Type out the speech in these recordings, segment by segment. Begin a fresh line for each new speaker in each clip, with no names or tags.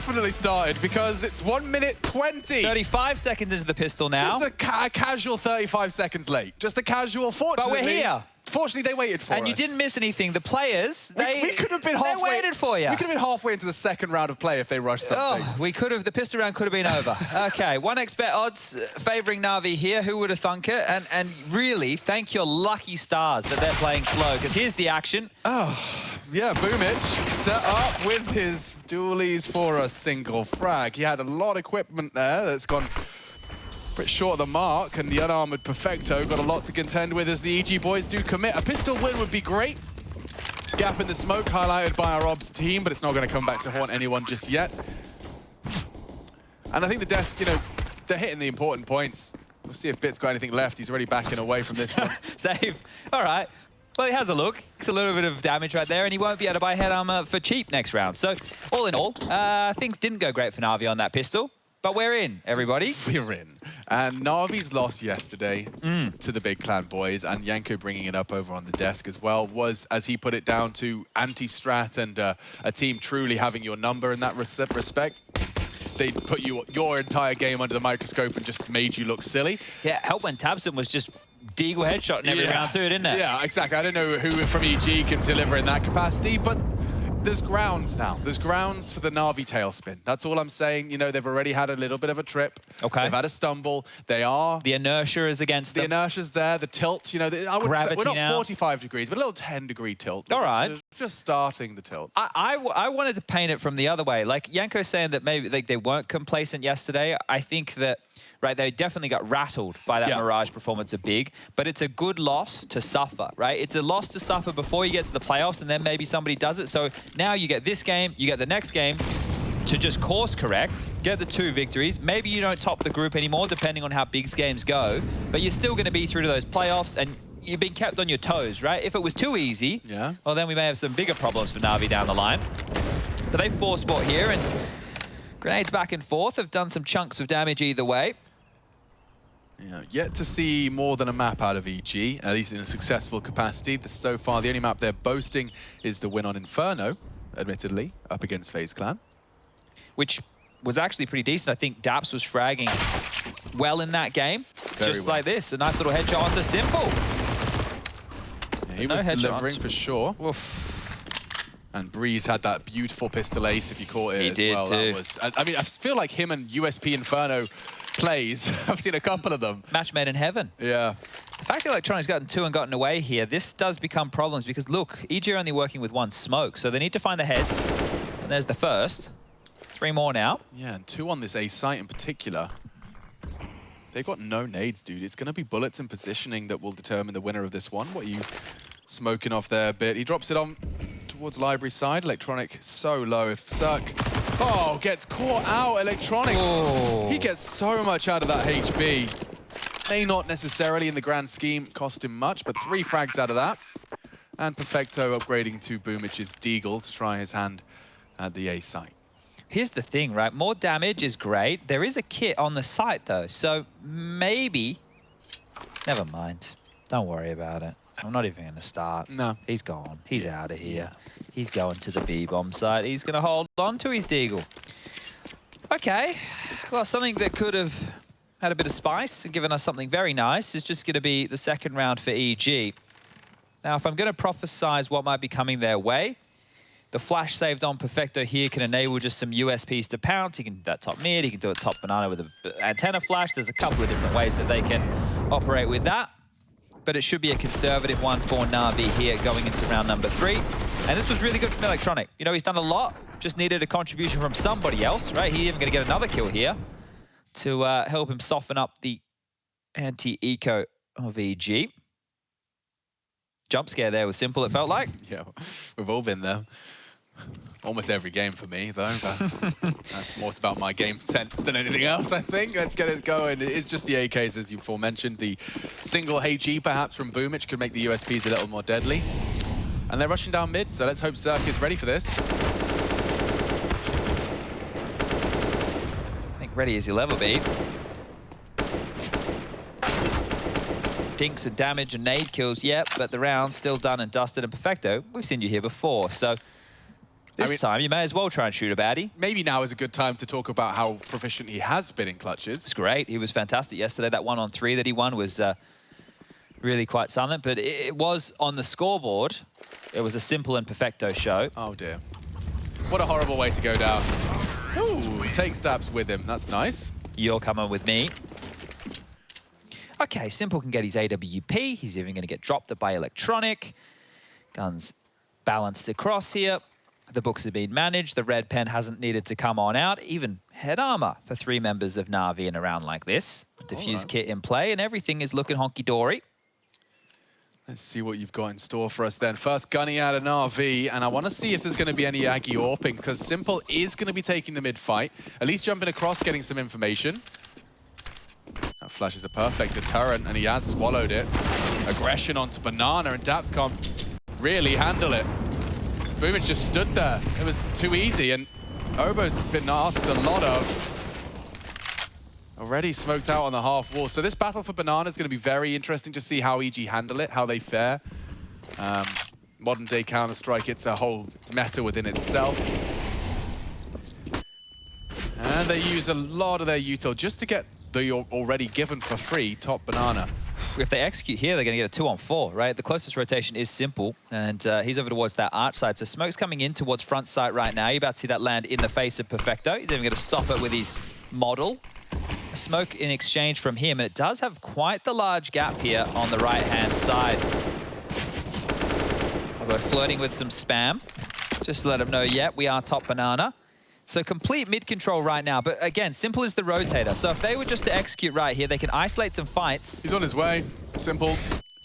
definitely started because it's 1 minute 20.
35 seconds into the pistol now.
Just a casual 35 seconds late. Just a casual, fortunately.
But we're here.
Fortunately, they waited for us.
And you didn't miss anything. The players,
we could have been halfway.
They waited for you.
We could have been halfway into the second round of play if they rushed something.
Oh, we could have. The pistol round could have been over. Okay, 1xBet odds favouring Na'Vi here. Who would have thunk it? And really, thank your lucky stars that they're playing slow, because here's the action.
Oh, yeah, Boomich set up with his dualies for a single frag. He had a lot of equipment there that's gone bit short of the mark, and the unarmored Perfecto got a lot to contend with as the EG boys do commit. A pistol win would be great. Gap in the smoke highlighted by our Obs team, but it's not going to come back to haunt anyone just yet. And I think the desk, you know, they're hitting the important points. We'll see if Bit's got anything left. He's already backing away from this one.
Save. All right. Well, he has a look. It's a little bit of damage right there, and he won't be able to buy head armor for cheap next round. So, all in all, things didn't go great for Na'Vi on that pistol. But we're in, everybody.
We're in. And Na'Vi's loss yesterday to the Big Clan boys, and Yanko bringing it up over on the desk as well, was, as he put it, down to anti-strat and a team truly having your number in that respect. They put your entire game under the microscope and just made you look silly.
Yeah, help when Tabson was just Deagle headshot in every round too, didn't it?
Yeah, exactly. I don't know who from EG can deliver in that capacity, but there's grounds now. There's grounds for the Na'Vi tailspin. That's all I'm saying. You know, they've already had a little bit of a trip.
Okay.
They've had a stumble. They are...
The inertia is against them.
The inertia's there. The tilt, you know, I would say we're not
now.
45 degrees, but a little 10-degree tilt.
All right.
Just starting the tilt.
I wanted to paint it from the other way. Like Yanko's saying that maybe they weren't complacent yesterday. I think that, right, they definitely got rattled by that Mirage performance of Big, but it's a good loss to suffer, right? It's a loss to suffer before you get to the playoffs, and then maybe somebody does it. So now you get this game, you get the next game to just course correct, get the 2 victories. Maybe you don't top the group anymore, depending on how Big's games go, but you're still going to be through to those playoffs, and you've been kept on your toes, right? If it was too easy, well, then we may have some bigger problems for Na'Vi down the line. But they force spot here, and grenades back and forth have done some chunks of damage either way.
Yeah, yet to see more than a map out of EG, at least in a successful capacity. So far, the only map they're boasting is the win on Inferno, admittedly, up against FaZe Clan. Which
was actually pretty decent. I think daps was fragging well in that game. Just like this, a nice little headshot onto Simple.
Yeah, he was delivering for sure. Oof. And Brehze had that beautiful pistol ace if you caught it as well. That was, I mean, I feel like him and USP Inferno plays. I've seen a couple of them.
Match made in heaven.
Yeah.
The fact that Electronic's gotten 2 and gotten away here, this does become problems because, look, EG are only working with 1 smoke, so they need to find the heads. And there's the first. 3 more now.
Yeah, and 2 on this A site in particular. They've got no nades, dude. It's going to be bullets and positioning that will determine the winner of this one. What are you smoking off there a bit? He drops it on towards library side. Electronic so low. If Cirque, gets caught out. Electronic, he gets so much out of that HB. May not necessarily in the grand scheme cost him much, but 3 frags out of that. And Perfecto upgrading to Boomich's Deagle to try his hand at the A site.
Here's the thing, right? More damage is great. There is a kit on the site, though, so maybe... Never mind. Don't worry about it. I'm not even going to start.
No.
He's gone. He's out of here. He's going to the B-bomb site. He's going to hold on to his Deagle. Okay. Well, something that could have had a bit of spice and given us something very nice is just going to be the second round for EG. Now, if I'm going to prophesize what might be coming their way, the flash saved on Perfecto here can enable just some USPs to pounce. He can do that top mid, he can do a top banana with an antenna flash. There's a couple of different ways that they can operate with that. But it should be a conservative one for Na'Vi here going into round number 3. And this was really good from Electronic. You know, he's done a lot, just needed a contribution from somebody else, right? He's even going to get another kill here to help him soften up the anti-eco of EG. Jump scare there was Simple, it felt like.
Yeah, we've all been there. Almost every game for me, though. But that's more about my game sense than anything else, I think. Let's get it going. It's just the AKs, as you aforementioned. The single HE, perhaps, from Boomich could make the USPs a little more deadly. And they're rushing down mid, so let's hope Cirque is ready for this.
I think ready as you'll ever be. Dinks and damage and nade kills, yep, but the round's still done and dusted. And Perfecto, we've seen you here before, so This time, you may as well try and shoot a baddie.
Maybe now is a good time to talk about how proficient he has been in clutches.
It's great. He was fantastic yesterday. That 1-on-3 that he won was really quite silent, but it was on the scoreboard. It was a simple and perfecto show.
Oh, dear. What a horrible way to go down. Ooh, takes daps with him. That's nice.
You're coming with me. Okay, Simple can get his AWP. He's even going to get dropped by Electronic. Guns balanced across here. The books have been managed. The red pen hasn't needed to come on out. Even head armor for 3 members of Na'Vi in a round like this. Diffuse kit in play, and everything is looking honky-dory.
Let's see what you've got in store for us then. First gunning out an RV, and I want to see if there's going to be any Aggie AWPing, because Simple is going to be taking the mid-fight. At least jumping across, getting some information. That flash is a perfect deterrent, and he has swallowed it. Aggression onto Banana, and daps can't really handle it. Boomich just stood there. It was too easy, and Obo's been asked a lot of. Already smoked out on the half wall. So this battle for Banana is going to be very interesting to see how EG handle it, how they fare. Modern day Counter-Strike, it's a whole meta within itself. And they use a lot of their util just to get the already given for free top Banana.
If they execute here, they're going to get a 2-on-4, right? The closest rotation is Simple, and he's over towards that arch side. So Smoke's coming in towards front site right now. You're about to see that land in the face of Perfecto. He's even going to stop it with his model. A smoke in exchange from him, and it does have quite the large gap here on the right-hand side. We're flirting with some spam. Just to let him know, yeah, we are top Banana. So complete mid-control right now, but again, Simple is the rotator. So if they were just to execute right here, they can isolate some fights.
He's on his way, Simple.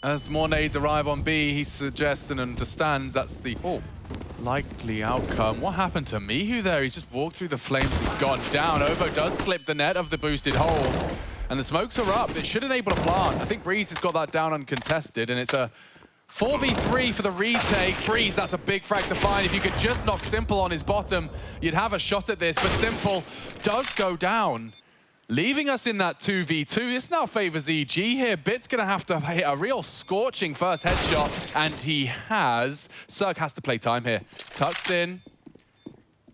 As more nades arrive on B, he suggests and understands that's the likely outcome. What happened to Mihu there? He's just walked through the flames and gone down. Obo does slip the net of the boosted hole, and the smokes are up. It should enable a plant. I think Brehze has got that down uncontested, and it's a 4v3 for the retake. Brehze, that's a big frag to find. If you could just knock Simple on his bottom, you'd have a shot at this. But Simple does go down, leaving us in that 2v2. This now favors EG here. Bit's going to have to hit a real scorching first headshot, and he has. Cirque has to play time here. Tucks in.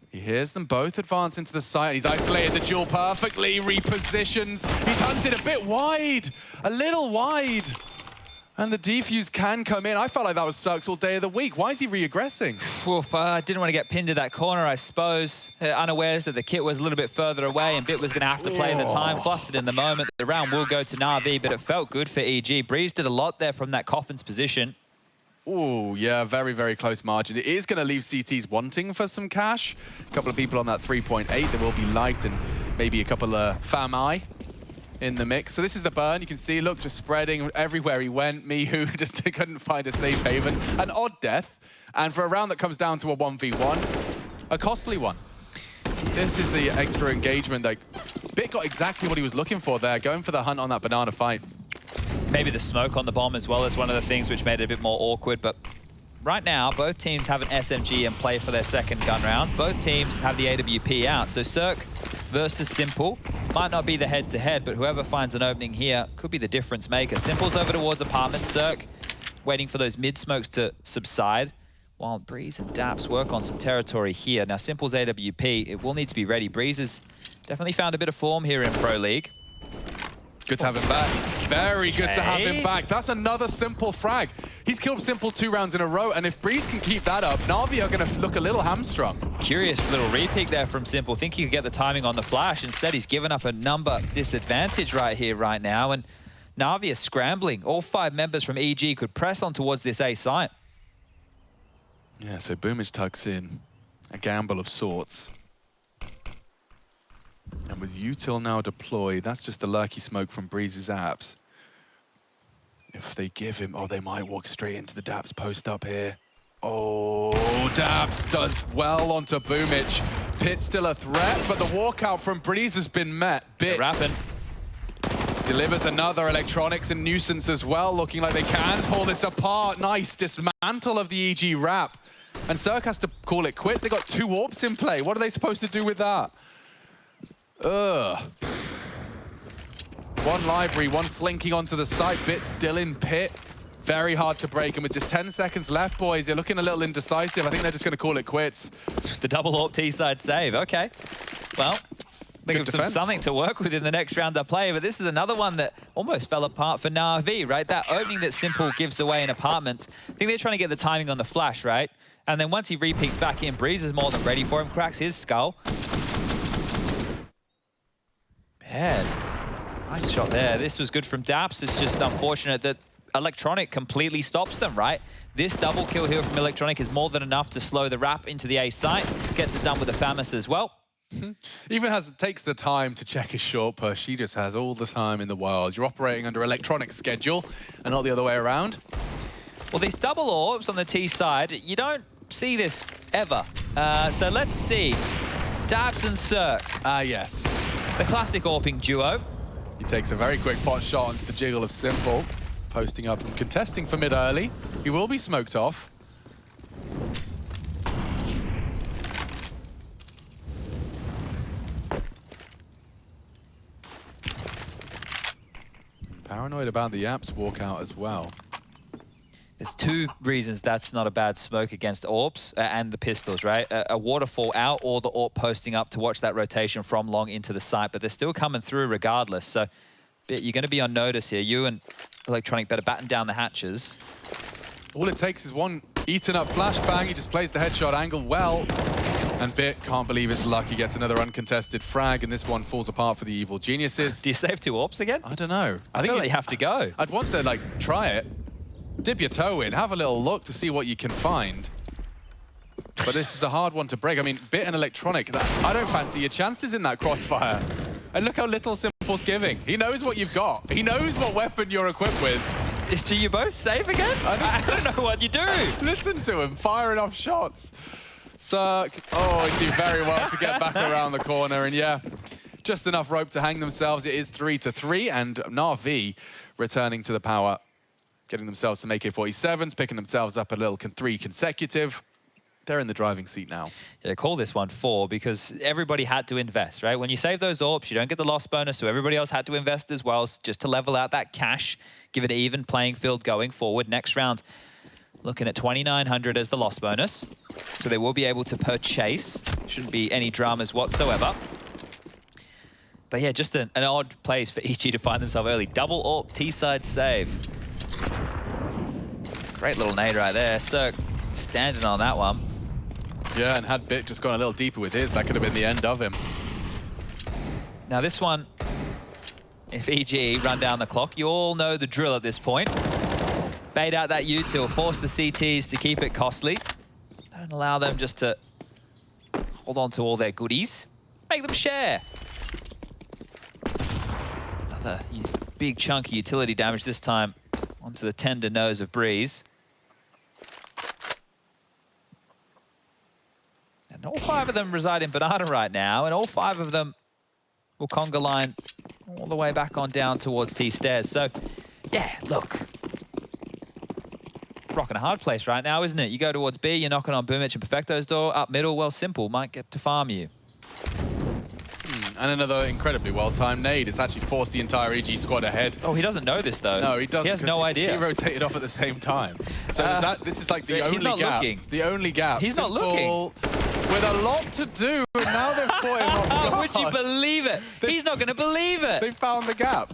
He hears them both advance into the site. He's isolated the duel perfectly, repositions. He's hunted a bit wide, a little wide. And the defuse can come in. I felt like that was Cirque's all day of the week. Why is he re-aggressing?
Oof, I didn't want to get pinned to that corner, I suppose. Unawares that the kit was a little bit further away and Bit was going to have to play the time. Flustered in the moment. The round will go to Na'Vi, but it felt good for EG. Brehze did a lot there from that coffin's position.
Oh, yeah, very, very close margin. It is going to leave CTs wanting for some cash. A couple of people on that 3.8. There will be Light and maybe a couple of Fam-I in the mix. So this is the burn. You can see, look, just spreading everywhere he went. Mihu just couldn't find a safe haven. An odd death. And for a round that comes down to a 1v1, a costly one. This is the extra engagement. Like, Bit got exactly what he was looking for there, going for the hunt on that Banana fight.
Maybe the smoke on the bomb as well is one of the things which made it a bit more awkward, but right now, both teams have an SMG in play for their second gun round. Both teams have the AWP out, so Cirque versus Simple might not be the head-to-head, but whoever finds an opening here could be the difference maker. Simple's over towards apartment. Cirque waiting for those mid-smokes to subside, while Brehze and daps work on some territory here. Now, Simple's AWP, it will need to be ready. Brehze has definitely found a bit of form here in Pro League.
Good to have him back. Very good to have him back. That's another Simple frag. He's killed Simple 2 rounds in a row, and if Brehze can keep that up, Na'Vi are going to look a little hamstrung.
Curious little repick there from Simple. Think he could get the timing on the flash. Instead, he's given up a number disadvantage right here, right now, and Na'Vi is scrambling. All 5 members from EG could press on towards this A site.
Yeah, so Boomage tucks in. A gamble of sorts. And with util now deployed, that's just the lurky smoke from Brehze's apps. If they give him, oh, they might walk straight into the daps post up here. Oh, daps does well onto Boomich. Pit's still a threat, but the walkout from Brehze has been met. Bit
Rapping.
delivers another electronics and nuisance as well, looking like they can pull this apart. Nice dismantle of the EG wrap. And Cirque has to call it quits. They got 2 warps in play. What are they supposed to do with that? Ugh. One library, one slinking onto the site. Bit still in pit. Very hard to break, and with just 10 seconds left, boys, you're looking a little indecisive. I think they're just going to call it quits.
The double AWP T-side save. Okay. Well, think of something to work with in the next round they play, but this is another one that almost fell apart for Na'Vi, right? That opening that Simple gives away in apartments. I think they're trying to get the timing on the flash, right? And then once he re-peeks back in, Brehze is more than ready for him, cracks his skull. Man, nice shot there. This was good from daps. It's just unfortunate that Electronic completely stops them, right? This double kill here from Electronic is more than enough to slow the wrap into the A site. Gets it done with the FAMAS as well.
Even takes the time to check his short push. He just has all the time in the world. You're operating under Electronic schedule and not the other way around.
Well, these double orbs on the T side, you don't see this ever. So let's see. daps and Cirque.
Yes.
The classic AWPing duo.
He takes a very quick pot shot onto the jiggle of Simple. Posting up and contesting for mid early. He will be smoked off. Paranoid about the Apps walkout as well.
There's two reasons that's not a bad smoke against AWPs and the pistols, right? A waterfall out or the AWP posting up to watch that rotation from long into the site, but they're still coming through regardless. So you're going to be on notice here. You and Electronic better batten down the hatches.
All it takes is one eaten up flashbang. He just plays the headshot angle well. And Bit can't believe it's luck. He gets another uncontested frag, and this one falls apart for the Evil Geniuses.
Do you save two AWPs again?
I don't know.
I think you have to go.
I'd want to, like, try it. Dip your toe in, have a little look to see what you can find. But this is a hard one to break. I mean, Bit and Electronic, I don't fancy your chances in that crossfire. And look how little Simple's giving. He knows what you've got. He knows what weapon you're equipped with.
Do you both save again? I don't know what you do.
Listen to him, firing off shots. Cirque, oh, he did very well to get back around the corner. And yeah, just enough rope to hang themselves. It is 3-3, and Na'Vi returning to the power, getting themselves some AK-47s, picking themselves up a little 3 consecutive. They're in the driving seat now.
Yeah, call this one 4 because everybody had to invest, right? When you save those AWPs, you don't get the loss bonus, so everybody else had to invest as well, just to level out that cash, give it an even playing field going forward. Next round, looking at 2,900 as the loss bonus, so they will be able to purchase. Shouldn't be any dramas whatsoever. But yeah, just an odd place for EG to find themselves early. Double AWP, T-side save. Great little nade right there. Cirque standing on that one.
Yeah, and had Bit just gone a little deeper with his, that could have been the end of him.
Now this one, if EG run down the clock, you all know the drill at this point. Bait out that util, force the CTs to keep it costly. Don't allow them just to hold on to all their goodies. Make them share. Another big chunk of utility damage this time onto the tender nose of Brehze. And all 5 of them reside in Banana right now, and all 5 of them will conga line all the way back on down towards T-stairs. So, yeah, look. Rocking a hard place right now, isn't it? You go towards B, you're knocking on Boomich and Perfecto's door. Up middle, well, Simple might get to farm you.
And another incredibly well-timed nade. It's actually forced the entire EG squad ahead.
Oh, he doesn't know this, though.
No, he doesn't.
He has no idea.
He rotated off at the same time. So this is like the only
he's not
gap.
looking.
The only gap.
He's not looking.
With a lot to do, and now they've caught him off guard.
Would you believe it? He's not going to believe it.
They found the gap.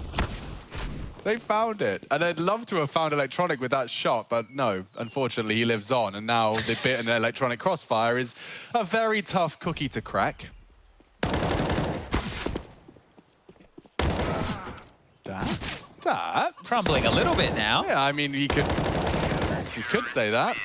They found it. And I'd love to have found Electronic with that shot, but no, unfortunately he lives on. And now the Bit and Electronic crossfire is a very tough cookie to crack. That
Crumbling a little bit now.
Yeah, I mean, you could say that.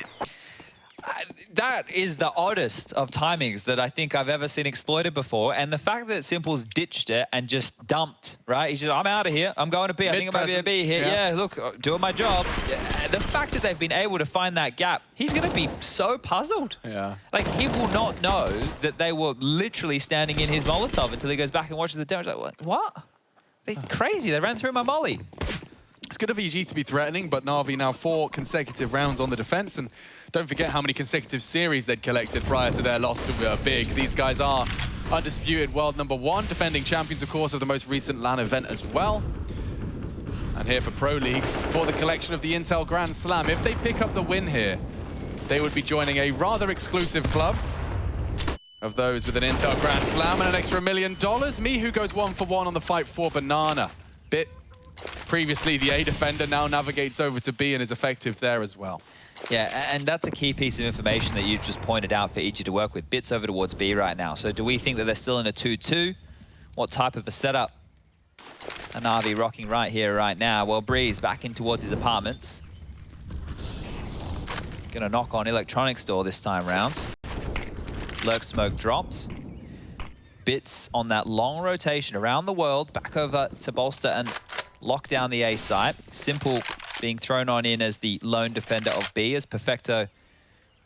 That is the oddest of timings that I think I've ever seen exploited before. And the fact that Simple's ditched it and just dumped, right? He's just, I'm out of here. I'm going to B. I think I'm going to be a B here. Yeah, look, doing my job. The fact that they've been able to find that gap, he's going to be so puzzled.
Yeah.
Like, he will not know that they were literally standing in his Molotov until he goes back and watches the damage. Like, what? They're crazy. They ran through my molly.
It's good of EG to be threatening, but Na'Vi now 4 consecutive rounds on the defense. And don't forget how many consecutive series they'd collected prior to their loss to Big. These guys are undisputed world #1, defending champions, of course, of the most recent LAN event as well. And here for Pro League, for the collection of the Intel Grand Slam. If they pick up the win here, they would be joining a rather exclusive club of those with an Intel Grand Slam and an extra $1 million. Mihu goes 1 for 1 on the fight for Banana. Bit, previously the A defender, now navigates over to B and is effective there as well.
Yeah, and that's a key piece of information that you just pointed out for EG to work with. Bits over towards B right now. So do we think that they're still in a 2-2? What type of a setup? A Na'Vi rocking right here, right now. Well, Brehze back in towards his apartments. Gonna knock on electronics door this time round. Lurk smoke dropped. Bits on that long rotation around the world, back over to bolster and lock down the A site. Simple being thrown on in as the lone defender of B, as Perfecto,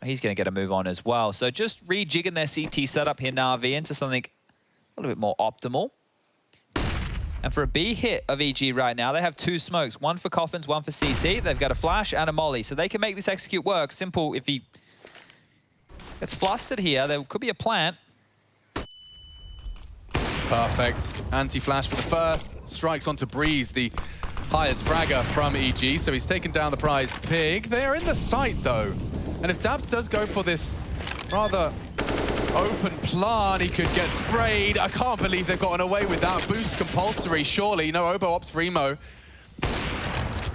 he's going to get a move on as well. So just rejigging their CT setup here, Na'Vi, into something a little bit more optimal. And for a B hit of EG right now, they have 2 smokes, 1 for Coffins, 1 for CT. They've got a flash and a molly, so they can make this execute work. Simple, if he gets flustered here, there could be a plant.
Perfect. Anti-flash for the first. Strikes onto Brehze, the highest fragger from EG, so he's taken down the prize pig. They are in the site, though. And if daps does go for this rather open plan, he could get sprayed. I can't believe they've gotten away with that. Boost compulsory, surely. No, Obo opts for emo.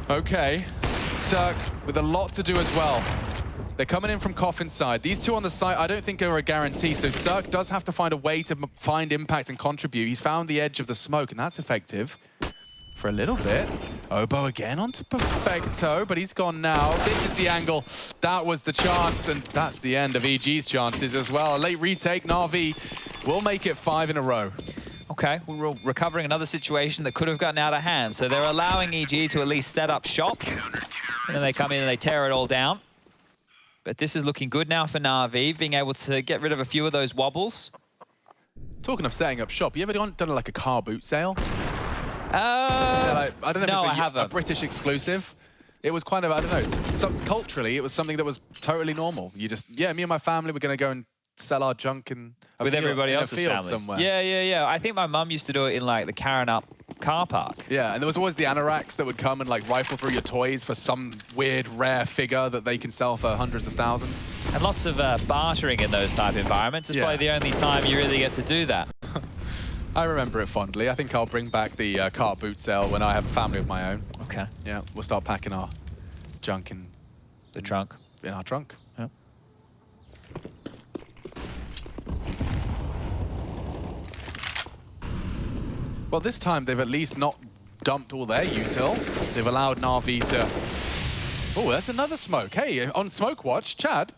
Okay. Cirque with a lot to do as well. They're coming in from Coffin side. These two on the site, I don't think are a guarantee, so Cirque does have to find a way to find impact and contribute. He's found the edge of the smoke, and that's effective for a little bit. Obo again onto Perfecto, but he's gone now. This is the angle. That was the chance, and that's the end of EG's chances as well. A late retake, Na'Vi will make it 5 in a row.
Okay, we're recovering another situation that could have gotten out of hand. So they're allowing EG to at least set up shop, and then they come in and they tear it all down. But this is looking good now for Na'Vi, being able to get rid of a few of those wobbles.
Talking of setting up shop, you ever done like a car boot sale? I don't know
no,
if it's a British exclusive. It was kind of, I don't know, culturally, it was something that was totally normal. You just, yeah, me and my family were going to go and sell our junk in a
with
field,
everybody else's families.
Somewhere.
Yeah. I think my mum used to do it in like the Karen Up car park.
Yeah, and there was always the anoraks that would come and like rifle through your toys for some weird rare figure that they can sell for hundreds of thousands.
And lots of bartering in those type environments. It's probably the only time you really get to do that.
I remember it fondly. I think I'll bring back the cart boot sale when I have a family of my own.
Okay.
Yeah, we'll start packing our junk in
the trunk.
In our trunk.
Yeah.
Well, this time they've at least not dumped all their util. They've allowed Na'Vi to... Oh, that's another smoke. Hey, on Smoke Watch, Chad,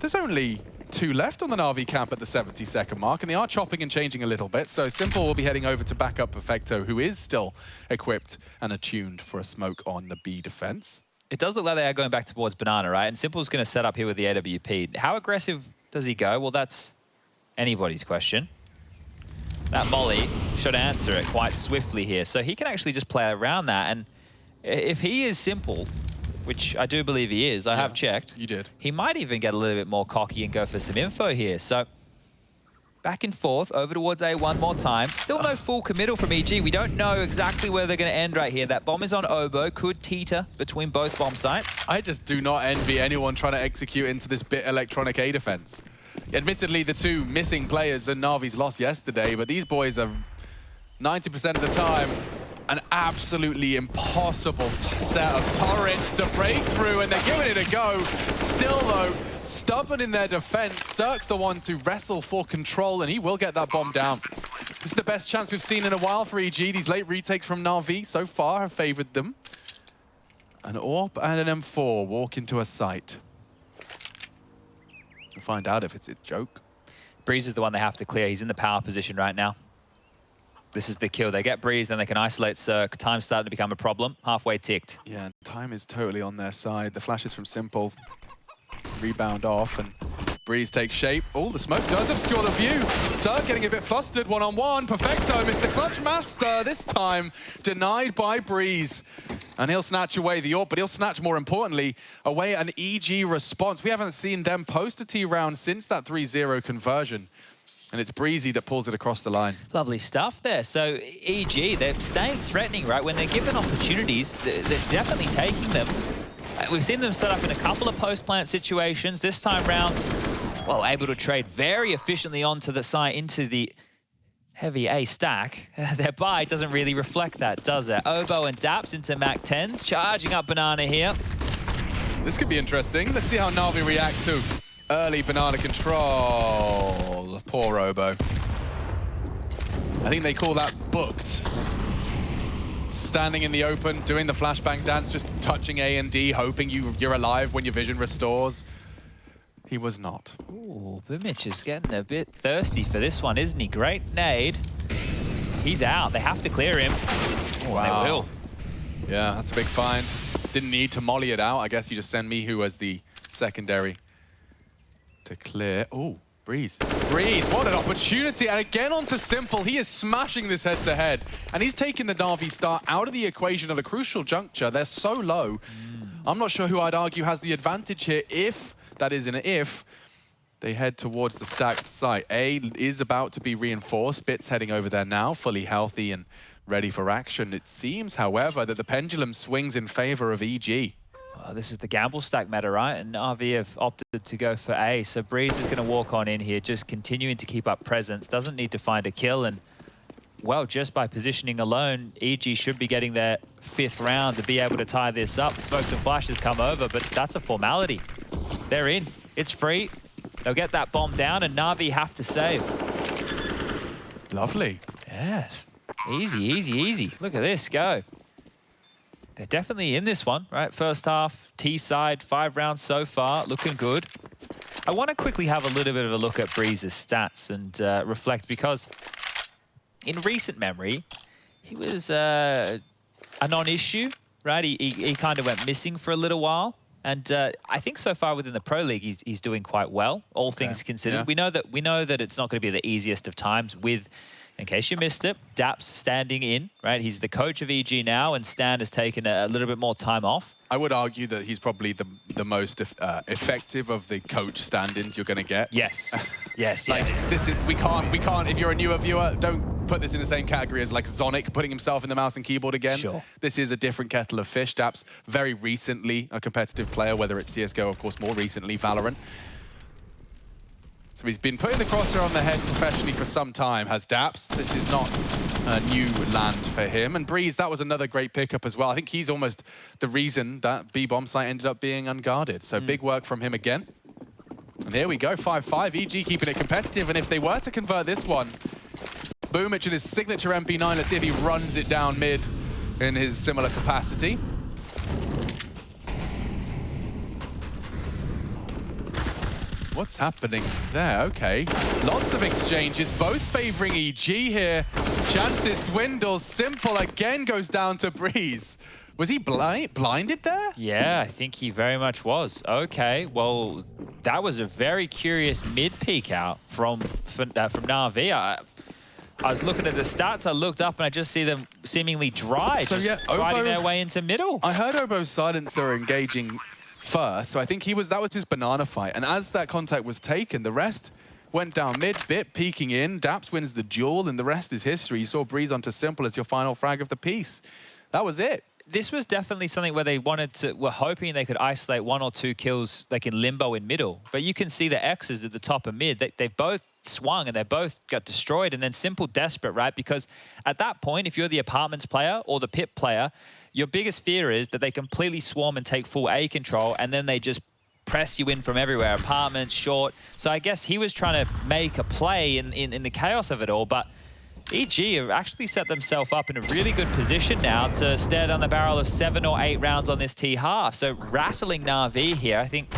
there's only 2 left on the Na'Vi camp at the 70-second mark, and they are chopping and changing a little bit. So Simple will be heading over to back up Perfecto, who is still equipped and attuned for a smoke on the B defense.
It does look like they are going back towards Banana, right? And Simple's going to set up here with the AWP. How aggressive does he go? Well, that's anybody's question. That molly should answer it quite swiftly here. So he can actually just play around that. And if he is Simple, which I do believe he is, I have checked.
You did.
He might even get a little bit more cocky and go for some info here. So back and forth, over towards A one more time. Still no full committal from EG. We don't know exactly where they're going to end right here. That bomb is on Obo, could teeter between both bomb sites.
I just do not envy anyone trying to execute into this bit electronic A defense. Admittedly, the 2 missing players and Na'Vi's lost yesterday, but these boys are 90% of the time an absolutely impossible set of turrets to break through, and they're giving it a go. Still, though, stubborn in their defense. Cirque's the one to wrestle for control, and he will get that bomb down. This is the best chance we've seen in a while for EG. These late retakes from Na'Vi so far have favored them. An AWP and an M4 walk into a site. We'll find out if it's a joke.
Brehze is the one they have to clear. He's in the power position right now. This is the kill. They get Brehze, then they can isolate Cirque. Time's starting to become a problem. Halfway ticked.
Yeah, time is totally on their side. The flashes from Simple rebound off, and Brehze takes shape. Oh, the smoke does obscure the view. Cirque getting a bit flustered, one-on-one. Perfecto, Mr. Clutch Master, this time denied by Brehze. And he'll snatch away the AWP, but he'll snatch, more importantly, away an EG response. We haven't seen them post a T round since that 3-0 conversion. And it's Brehze that pulls it across the line.
Lovely stuff there. So EG, they're staying threatening, right? When they're given opportunities, they're definitely taking them. We've seen them set up in a couple of post-plant situations. This time round, well, able to trade very efficiently onto the site into the heavy A stack. Their buy doesn't really reflect that, does it? Obo and daps into Mac 10s, charging up Banana here.
This could be interesting. Let's see how Na'Vi react to early Banana control. Poor Obo. I think they call that booked. Standing in the open, doing the flashbang dance, just touching A and D, hoping you're alive when your vision restores. He was not.
Ooh, Bumich is getting a bit thirsty for this one, isn't he? Great nade. He's out. They have to clear him. Oh,
wow.
They will.
Yeah, that's a big find. Didn't need to molly it out. I guess you just send me who as the secondary to clear. Oh, Brehze. Brehze, what an opportunity. And again onto Simple. He is smashing this head-to-head. And he's taking the Na'Vi start out of the equation at a crucial juncture. They're so low. I'm not sure who I'd argue has the advantage here if, that is an if, they head towards the stacked site. A is about to be reinforced. Bit's heading over there now, fully healthy and ready for action. It seems, however, that the pendulum swings in favor of EG.
Well, this is the gamble stack matter, right? And RV have opted to go for A. So Brehze is going to walk on in here, just continuing to keep up presence. Doesn't need to find a kill. And, well, just by positioning alone, EG should be getting their 5th round to be able to tie this up. Smokes and flashes come over, but that's a formality. They're in. It's free. They'll get that bomb down, and Na'Vi have to save.
Lovely.
Yes. Easy, easy, easy. Look at this, go. They're definitely in this one, right? First half, T side, 5 rounds so far, looking good. I want to quickly have a little bit of a look at Brehze's stats and reflect, because in recent memory, he was a non-issue, right? He kind of went missing for a little while. And I think so far within the Pro League, he's doing quite well, all things considered.
Yeah.
We know that it's not going to be the easiest of times with, in case you missed it, daps standing in, right? He's the coach of EG now, and Stan has taken a little bit more time off.
I would argue that he's probably the most effective of the coach stand-ins you're going to get.
Yes, yes,
Like, this is, we can't, if you're a newer viewer, don't put this in the same category as like Zonic putting himself in the mouse and keyboard again.
Sure.
This is a different kettle of fish. daps, very recently a competitive player, whether it's CSGO, of course, more recently, Valorant. So he's been putting the crosshair on the head professionally for some time, has daps. This is not a new land for him. And Brehze, that was another great pickup as well. I think he's almost the reason that B-bomb site ended up being unguarded. So big work from him again. And there we go, 5-5. EG keeping it competitive. And if they were to convert this one, Bumich in his signature MP9, let's see if he runs it down mid in his similar capacity. What's happening there? Okay. Lots of exchanges, both favoring EG here. Chances dwindle. Simple again goes down to Brehze. Was he blinded there?
Yeah, I think he very much was. Okay, well, that was a very curious mid-peek out from Na'Vi. I was looking at the stats, I looked up, and I just see them seemingly dry,
so
just
yeah,
riding
Obo,
their way into middle.
I heard Obo's silencer engaging first, so I think that was his banana fight. And as that contact was taken, the rest went down mid, Bit peeking in, daps wins the duel, and the rest is history. You saw Brehze onto Simple as your final frag of the piece. That was it.
This was definitely something where they were hoping they could isolate 1 or 2 kills like in limbo in middle. But you can see the X's at the top of mid. They've both swung and they both got destroyed. And then Simple desperate, right? Because at that point, if you're the apartments player or the pit player, your biggest fear is that they completely swarm and take full A control, and then they just press you in from everywhere, apartments, short. So I guess he was trying to make a play in the chaos of it all, but EG have actually set themselves up in a really good position now to stare down the barrel of 7 or 8 rounds on this T half. So rattling Na'Vi here, I think,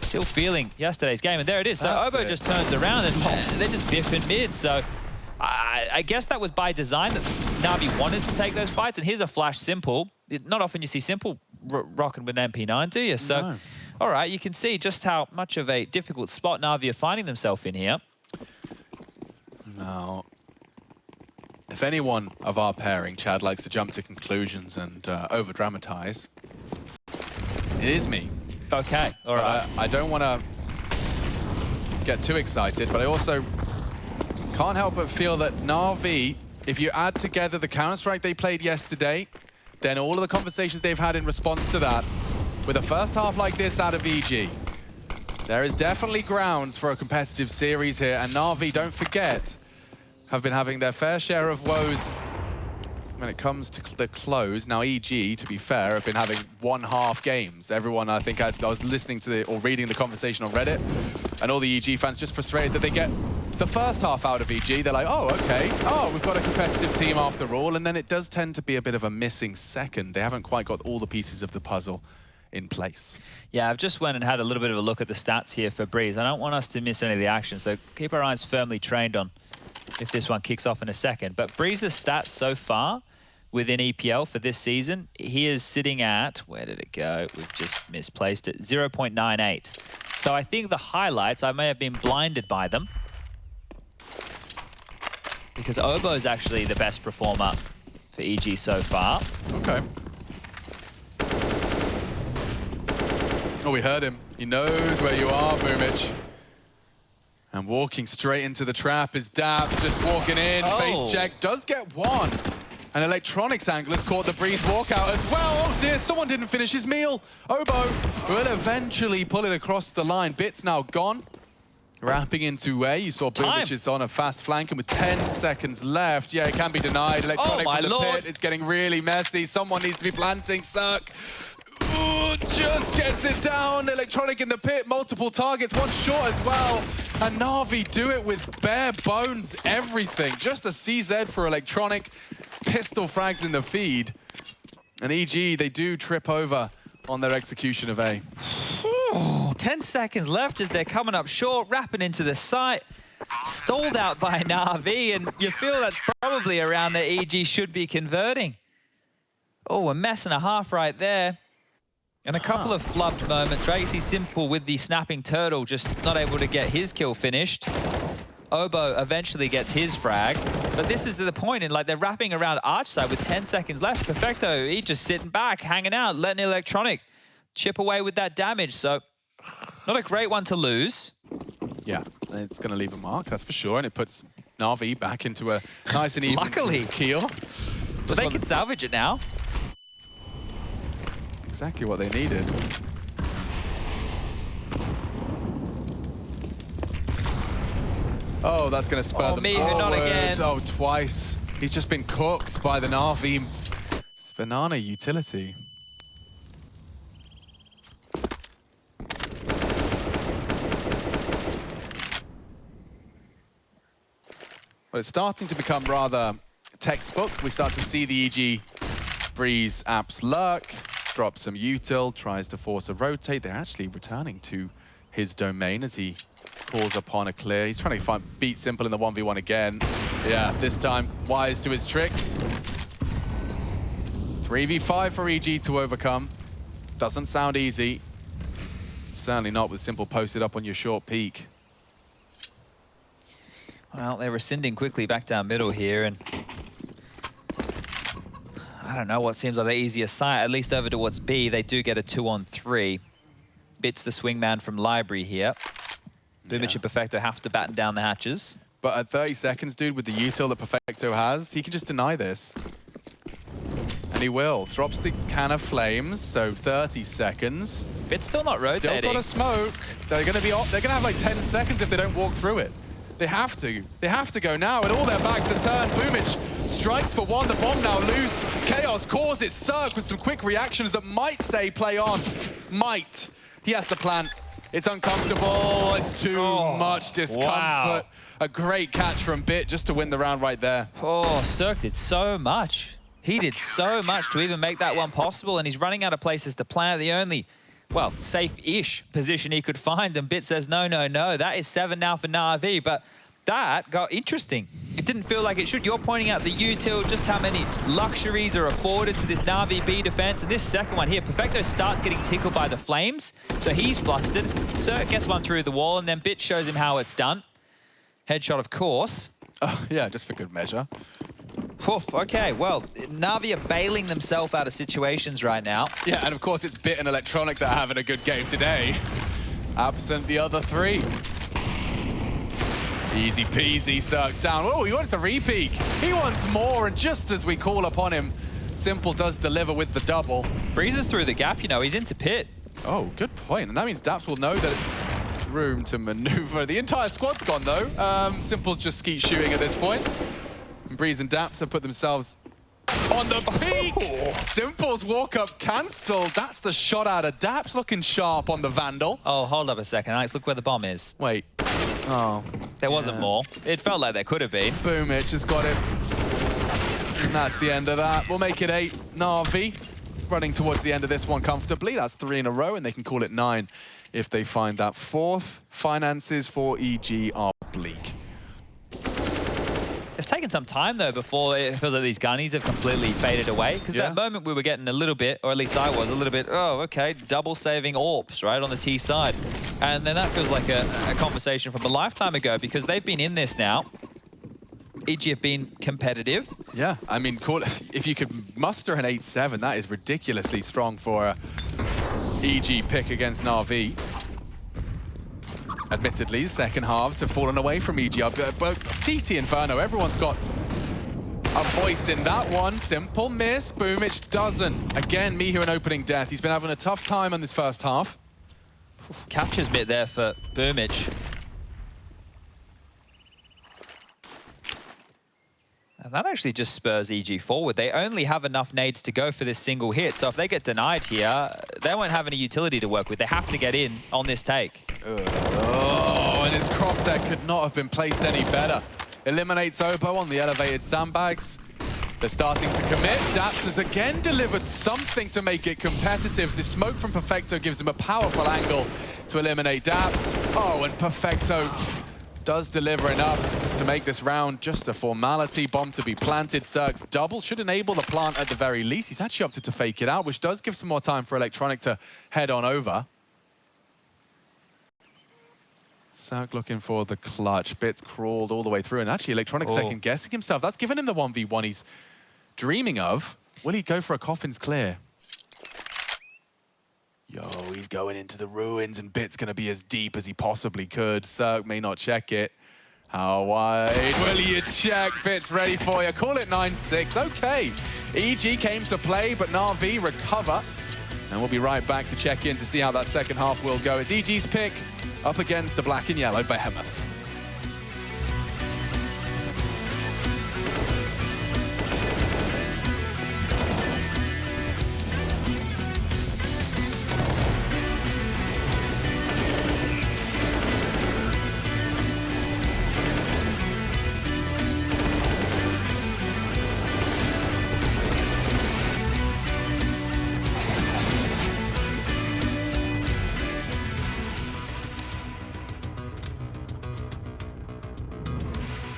still feeling yesterday's game. And there it is. So Obo just turns around and they're just biffing mid. So I guess that was by design that Na'Vi wanted to take those fights. And here's a flash Simple. Not often you see Simple rocking with an MP9, do you? So, all right, you can see just how much of a difficult spot Na'Vi are finding themselves in here.
Now, if anyone of our pairing, Chad, likes to jump to conclusions and over-dramatize, it is me.
Okay, all right.
I don't want to get too excited, but I also Can't help but feel that Na'Vi, if you add together the Counter-Strike they played yesterday, then all of the conversations they've had in response to that, with a first half like this out of EG, there is definitely grounds for a competitive series here. And Na'Vi, don't forget, have been having their fair share of woes when it comes to the close. Now, EG, to be fair, have been having one-half games. Everyone, I think, I was listening to or reading the conversation on Reddit, and all the EG fans just frustrated that they get the first half out of EG. They're like, oh, okay. Oh, we've got a competitive team after all. And then it does tend to be a bit of a missing second. They haven't quite got all the pieces of the puzzle in place.
Yeah, I've just went and had a little bit of a look at the stats here for Brehze. I don't want us to miss any of the action, so keep our eyes firmly trained on if this one kicks off in a second. But Brehze's stats so far within EPL for this season, he is sitting at, where did it go? We've just misplaced it, 0.98. So I think the highlights, I may have been blinded by them, because Obo is actually the best performer for EG so far.
Okay. Oh, we heard him. He knows where you are, Boomich. And walking straight into the trap is daps, just walking in, face check, does get one. An electronics angle has caught the Brehze walkout as well. Oh dear, someone didn't finish his meal. Obo will eventually pull it across the line. Bit's now gone. Wrapping into A, you saw Boomich is on a fast flank, and with 10 seconds left, yeah, it can be denied. Electronic from the pit, it's getting really messy. Someone needs to be planting, Cirque. Ooh, just gets it down. Electronic in the pit, multiple targets, one shot as well. And Na'Vi do it with bare bones, everything. Just a CZ for Electronic. Pistol frags in the feed. And EG, they do trip over on their execution of A.
10 seconds left as they're coming up short, wrapping into the site. Stalled out by Na'Vi, and you feel that's probably around that EG should be converting. Oh, a mess and a half right there. And a couple of flubbed moments. Tracy Simple with the snapping turtle, just not able to get his kill finished. Obo eventually gets his frag. But this is the point, and like they're wrapping around Arch side with 10 seconds left. Perfecto, he's just sitting back, hanging out, letting Electronic chip away with that damage. So not a great one to lose.
Yeah, it's going to leave a mark, that's for sure. And it puts Na'Vi back into a nice and even
Luckily.
keel.
But they can salvage it now.
Exactly what they needed. Oh, that's going to spur them
Mihu,
forward.
not again.
Oh, twice. He's just been cooked by the Na'Vi. It's banana utility. Well, it's starting to become rather textbook. We start to see the EG Brehze apps lurk, drops some util, tries to force a rotate. They're actually returning to his domain as he calls upon a clear. He's trying to beat Simple in the 1v1 again. Yeah, this time wise to his tricks. 3v5 for EG to overcome. Doesn't sound easy. Certainly not with Simple posted up on your short peak.
Well, they're rescinding quickly back down middle here, and I don't know what seems like the easiest site, at least over towards B. They do get a 2-on-3. Bits the swingman from Library here. Boomich and Perfecto have to batten down the hatches.
But at 30 seconds, dude, with the util that Perfecto has, he can just deny this. And he will. Drops the can of flames, so 30 seconds.
Bit's still not rotating.
Still got a smoke. They're gonna have like 10 seconds if they don't walk through it. They have to. They have to go now, and all their backs are turned. Boomich strikes for one. The bomb now loose. Chaos calls it Cirque with some quick reactions that might say play on. Might. He has to plant. It's uncomfortable. It's too much discomfort.
Wow.
A great catch from Bit just to win the round right there.
Oh, Cirque did so much. He did so much to even make that one possible, and he's running out of places to plant. The only, well, safe-ish position he could find, and Bit says, no, no, no. That is 7 now for Na'Vi, but that got interesting. It didn't feel like it should. You're pointing out the util, just how many luxuries are afforded to this Na'Vi B defense. And this second one here, Perfecto starts getting tickled by the flames, so he's flustered. Cirque gets one through the wall, and then Bit shows him how it's done. Headshot, of course.
Oh, yeah, just for good measure.
Oof, okay, well, Na'Vi are bailing themselves out of situations right now.
Yeah, and of course it's Bit and Electronic that are having a good game today. Absent the other three. Easy peasy, Cirque's down. Oh, he wants a repeak. He wants more, and just as we call upon him, Simple does deliver with the double.
Brehze is through the gap, you know, he's into pit.
Oh, good point. And that means daps will know that it's room to maneuver. The entire squad's gone, though. Simple just skeet shooting at this point. And Brehze and daps have put themselves on the peak. Oh. Simple's walk-up cancelled. That's the shot out of daps, looking sharp on the Vandal.
Oh, hold up a second, Alex. Look where the bomb is.
Wait. Oh.
There wasn't more. It felt like there could have been.
Boomich has got it. And that's the end of that. We'll make it 8. Na'Vi running towards the end of this one comfortably. That's 3 in a row, and they can call it 9 if they find that 4th. Finances for EG are bleak.
It's taken some time, though, before it feels like these gunnies have completely faded away. Because that moment we were getting a little bit, or at least I was, a little bit, oh, okay, double saving AWPs, right, on the T side. And then that feels like a conversation from a lifetime ago, because they've been in this now. EG have been competitive.
Yeah, I mean, cool. If you could muster an 8-7, that is ridiculously strong for a EG pick against Na'Vi. Admittedly, the second halves have fallen away from EG. But CT Inferno, everyone's got a voice in that one. Simple miss. Boomich doesn't. Again, Mihu an opening death. He's been having a tough time on this first half.
Catcher's bit there for Boomich. And that actually just spurs EG forward. They only have enough nades to go for this single hit. So if they get denied here, they won't have any utility to work with. They have to get in on this take.
Oh, and his crosshair could not have been placed any better. Eliminates Obo on the elevated sandbags. They're starting to commit. daps has again delivered something to make it competitive. The smoke from Perfecto gives him a powerful angle to eliminate daps. Oh, and Perfecto does deliver enough to make this round just a formality. Bomb to be planted. Cirque's double should enable the plant at the very least. He's actually opted to fake it out, which does give some more time for Electronic to head on over. Cirque looking for the clutch. Bits crawled all the way through, and actually Electronic second guessing himself. That's given him the 1v1 he's dreaming of. Will he go for a coffin's clear? Yo, he's going into the ruins, and Bit's going to be as deep as he possibly could. Cirque may not check it. How wide will you check? Bit's ready for you. Call it 9-6. Okay. EG came to play, but Na'Vi recover. And we'll be right back to check in to see how that second half will go. It's EG's pick up against the black and yellow Behemoth.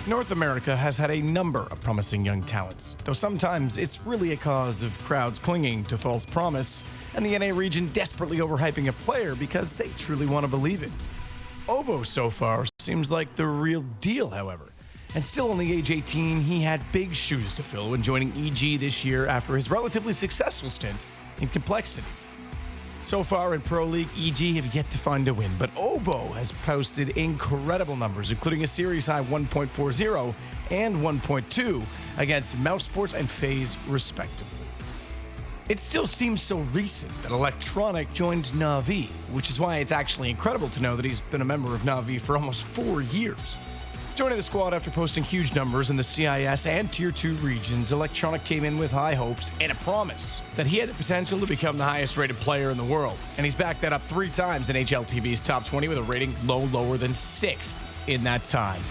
North America has had a number of promising young talents, though sometimes it's really a cause of crowds clinging to false promise and the NA region desperately overhyping a player because they truly want to believe it. Obo so far seems like the real deal, however, and still only age 18, he had big shoes to fill when joining EG this year after his relatively successful stint in Complexity. So far in Pro League, EG have yet to find a win, but Obo has posted incredible numbers, including a series-high 1.40 and 1.2 against Mousesports and FaZe, respectively. It still seems so recent that Electronic joined Na'Vi, which is why it's actually incredible to know that he's been a member of Na'Vi for almost 4 years. Joining the squad after posting huge numbers in the CIS and Tier 2 regions, Electronic came in with high hopes and a promise that he had the potential to become the highest-rated player in the world. And he's backed that up 3 times in HLTV's top 20 with a rating lower than 6th in that time.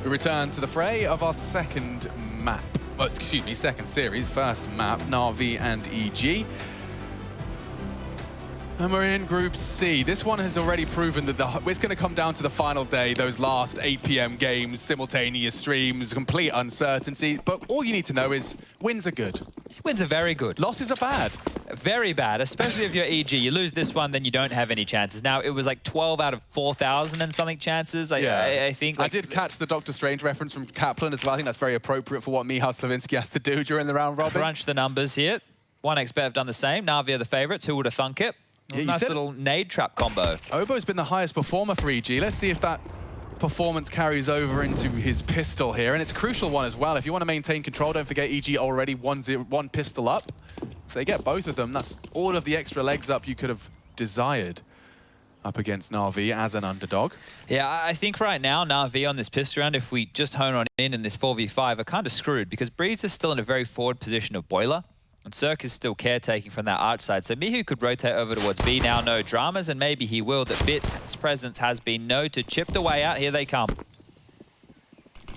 We return to the fray of our second map. Oh, excuse me, second series, first map, Na'Vi and EG. And we're in Group C. This one has already proven that it's going to come down to the final day, those last 8 p.m. games, simultaneous streams, complete uncertainty. But all you need to know is wins are good.
Wins are very good.
Losses are bad.
Very bad, especially if you're EG. You lose this one, then you don't have any chances. Now, it was like 12 out of 4,000 and something chances, I think.
I did catch the Doctor Strange reference from Kaplan as well. I think that's very appropriate for what Natus Vincere has to do during the round robin.
Crunch the numbers here. 1xBet have done the same. Na'Vi are the favourites. Who would have thunk it?
Yeah,
nice little nade trap combo.
Obo's been the highest performer for EG. Let's see if that performance carries over into his pistol here. And it's a crucial one as well. If you want to maintain control, don't forget EG already one pistol up. If they get both of them, that's all of the extra legs up you could have desired up against Na'Vi as an underdog.
Yeah, I think right now, Na'Vi on this pistol round, if we just hone on in this 4v5, are kind of screwed because Brehze is still in a very forward position of Boiler. And Cirque is still caretaking from that arch side. So miHu could rotate over towards B now, no dramas, and maybe he will. The Bit's presence has been noted. Chipped away out, here they come.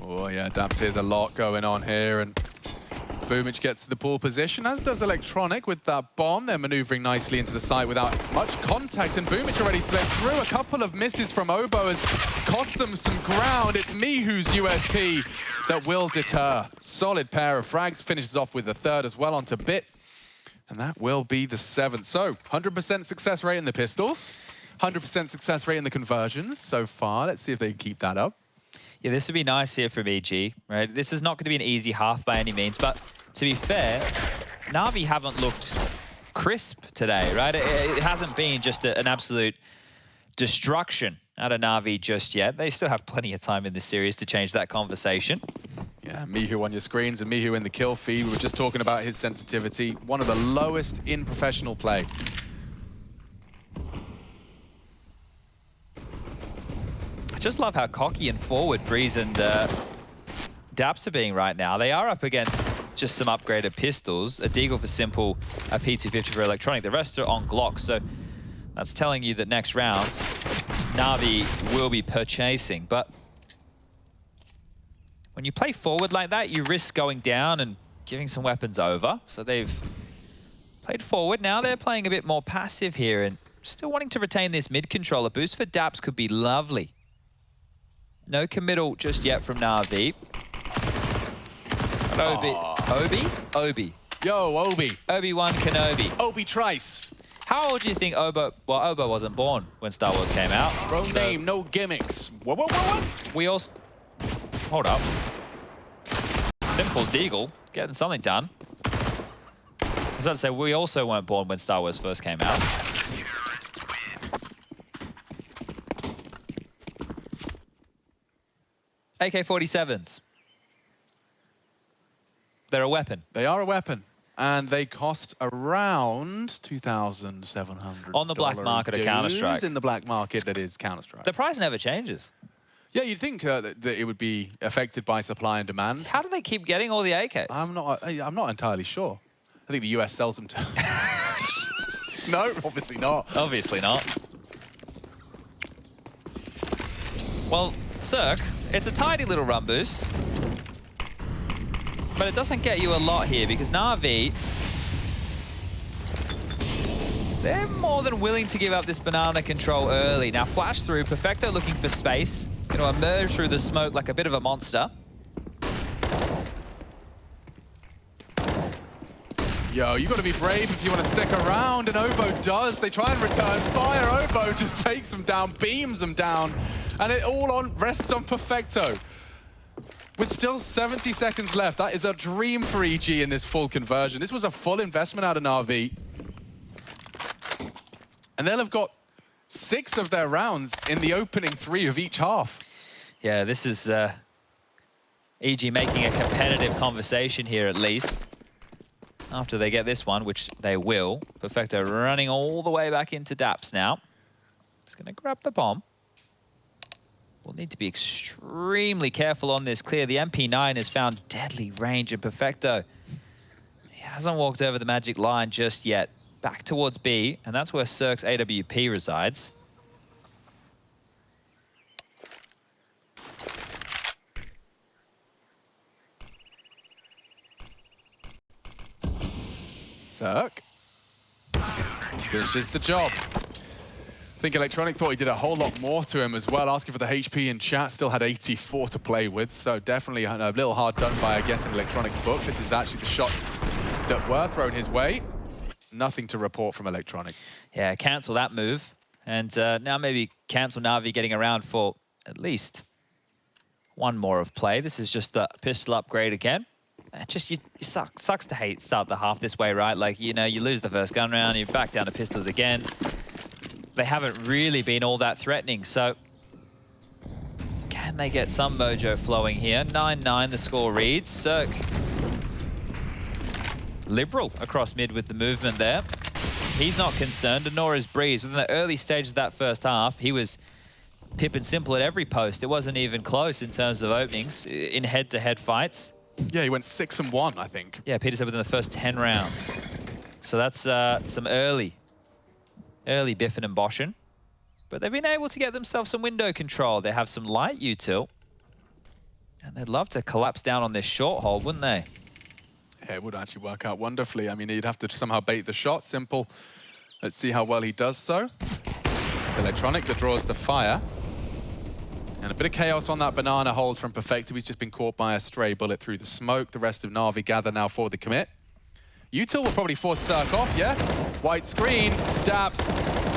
Oh yeah, daps, here's a lot going on here, and Boomich gets the pole position, as does Electronic with that bomb. They're maneuvering nicely into the site without much contact, and Boomich already slipped through. A couple of misses from Obo has cost them some ground. It's miHu's USP that will deter. Solid pair of frags, finishes off with the third as well onto Bit, and that will be the 7th. So, 100% success rate in the pistols, 100% success rate in the conversions so far. Let's see if they can keep that up.
Yeah, this would be nice here from EG, right? This is not going to be an easy half by any means, but to be fair, Na'Vi haven't looked crisp today, right? It hasn't been just an absolute destruction out of Na'Vi just yet. They still have plenty of time in this series to change that conversation.
Yeah, miHu on your screens and miHu in the kill feed. We were just talking about his sensitivity. One of the lowest in professional play.
I just love how cocky and forward Brehze and daps are being right now. They are up against just some upgraded pistols, a Deagle for Simple, a P250 for Electronic. The rest are on Glocks, so that's telling you that next round, Na'Vi will be purchasing. But when you play forward like that, you risk going down and giving some weapons over. So they've played forward. Now they're playing a bit more passive here and still wanting to retain this mid control. A boost for daps could be lovely. No committal just yet from Na'Vi. Obi?
Yo, Obi.
Obi-Wan Kenobi.
Obi Trice.
How old do you think Obo... Well, Obo wasn't born when Star Wars came out.
Bro name, no gimmicks. What?
We also... Hold up. Simple's Deagle, getting something done. I was about to say, we also weren't born when Star Wars first came out. AK-47s. They're a weapon.
They are a weapon. And they cost around 2,700
on the black market of Counter-Strike.
In the black market, that is Counter-Strike.
The price never changes.
Yeah, you'd think that it would be affected by supply and demand.
How do they keep getting all the AKs?
I'm not entirely sure. I think the US sells them to... No, obviously not.
Obviously not. Well, Cirque, it's a tiny little run boost. But it doesn't get you a lot here because Na'Vi, they're more than willing to give up this banana control early. Now flash through, Perfecto looking for space. Going to emerge through the smoke like a bit of a monster.
Yo, you got to be brave if you want to stick around, and Obo does. They try and return fire. Obo just takes them down, beams them down, and it all rests on Perfecto. With still 70 seconds left, that is a dream for EG in this full conversion. This was a full investment out of Na'Vi. And they'll have got 6 of their rounds in the opening 3 of each half.
Yeah, this is EG making a competitive conversation here at least. After they get this one, which they will. Perfecto running all the way back into daps now. He's going to grab the bomb. We'll need to be extremely careful on this clear. The MP9 has found deadly range in Perfecto. He hasn't walked over the magic line just yet. Back towards B, and that's where Cirque's AWP resides.
Cirque finishes the job. I think Electronic thought he did a whole lot more to him as well, asking for the HP in chat, still had 84 to play with, so definitely a little hard done by, I guess, in Electronic's book. This is actually the shots that were thrown his way. Nothing to report from Electronic.
Yeah, cancel that move. And now maybe cancel Na'Vi getting around for at least one more of play. This is just the pistol upgrade again. Just sucks to hate start the half this way, right? Like, you know, you lose the first gun round, you're back down to pistols again. They haven't really been all that threatening, so can they get some mojo flowing here? 9-9 the score reads. Cirque liberal across mid with the movement there. He's not concerned, and nor is Brehze. Within the early stages of that first half, he was pip and simple at every post. It wasn't even close in terms of openings in head-to-head fights.
Yeah, he went 6-1, I think.
Yeah, Peter said within the first 10 rounds. So that's some early biffing and boshing. But they've been able to get themselves some window control. They have some light util. And they'd love to collapse down on this short hold, wouldn't they?
Yeah, it would actually work out wonderfully. I mean, he'd have to somehow bait the shot. Simple. Let's see how well he does so. It's Electronic that draws the fire. And a bit of chaos on that banana hold from Perfecto. He's just been caught by a stray bullet through the smoke. The rest of Na'Vi gather now for the commit. Util will probably force Cirque off, yeah? White screen, daps.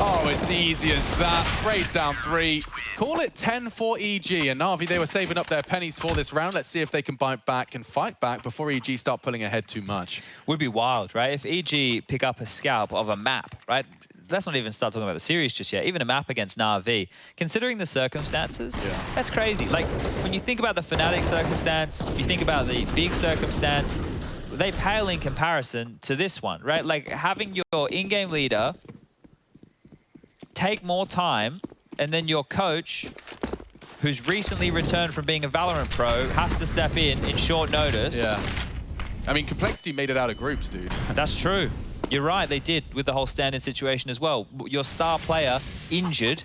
Oh, it's easy as that. Sprays down 3. Call it 10 for EG. And Na'Vi, they were saving up their pennies for this round. Let's see if they can bite back and fight back before EG start pulling ahead too much.
Would be wild, right? If EG pick up a scalp of a map, right? Let's not even start talking about the series just yet. Even a map against Na'Vi, considering the circumstances, that's crazy. Like, when you think about the Fnatic circumstance, you think about the big circumstance, they pale in comparison to this one, right? Like, having your in-game leader take more time, and then your coach, who's recently returned from being a Valorant pro, has to step in short notice.
Yeah. I mean, Complexity made it out of groups, dude.
That's true. You're right, they did with the whole stand-in situation as well. Your star player injured,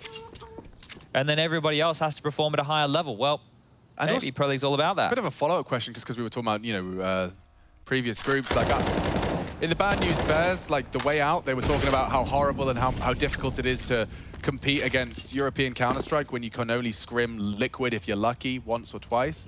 and then everybody else has to perform at a higher level. Well, and maybe Pro League's all about that.
A bit of a follow-up question, because we were talking about, you know, previous groups. Like, in the Bad News Bears, like, the way out, they were talking about how horrible and how difficult it is to compete against European Counter-Strike when you can only scrim Liquid if you're lucky once or twice.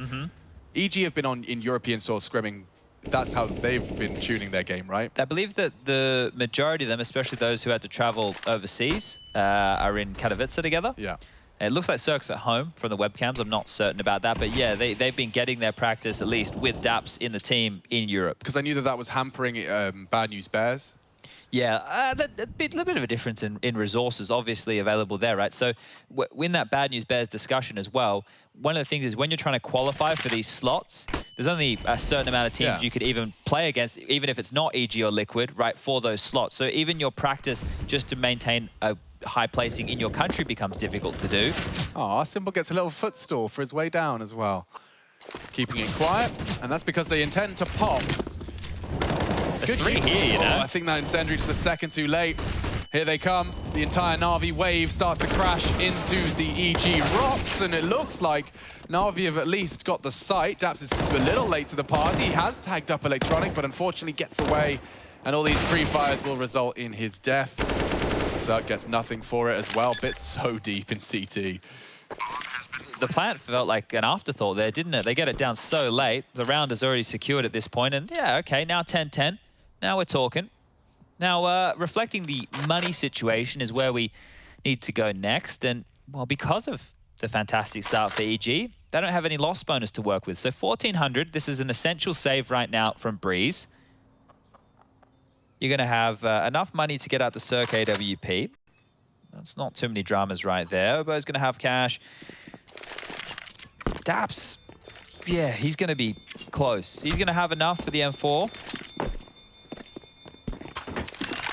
EG have been in European source scrimming. That's how they've been tuning their game, right?
I believe that the majority of them, especially those who had to travel overseas, are in Katowice together.
Yeah.
It looks like Cirque's at home from the webcams. I'm not certain about that. But yeah, they've been getting their practice, at least with daps in the team in Europe.
Because I knew that was hampering Bad News Bears.
Yeah, a little bit of a difference in resources obviously available there, right? So in that Bad News Bears discussion as well, one of the things is when you're trying to qualify for these slots, there's only a certain amount of teams you could even play against, even if it's not EG or Liquid, right, for those slots. So even your practice just to maintain a high placing in your country becomes difficult to do.
Oh, Symbol gets a little footstool for his way down as well. Keeping it quiet, and that's because they intend to pop.
There's 3 here, you know?
I think that incendiary just a second too late. Here they come. The entire Na'Vi wave starts to crash into the EG rocks, and it looks like Na'Vi have at least got the sight. daps is a little late to the party. He has tagged up Electronic, but unfortunately gets away, and all these free fires will result in his death. Cirque gets nothing for it as well. Bit so deep in CT.
The plant felt like an afterthought there, didn't it? They get it down so late. The round is already secured at this point, and yeah, okay, now 10-10. Now we're talking. Now, reflecting the money situation is where we need to go next. And, well, because of the fantastic start for EG, they don't have any loss bonus to work with. So 1,400, this is an essential save right now from Brehze. You're going to have enough money to get out the Cirque AWP. That's not too many dramas right there. Obo's going to have cash. daps, yeah, he's going to be close. He's going to have enough for the M4.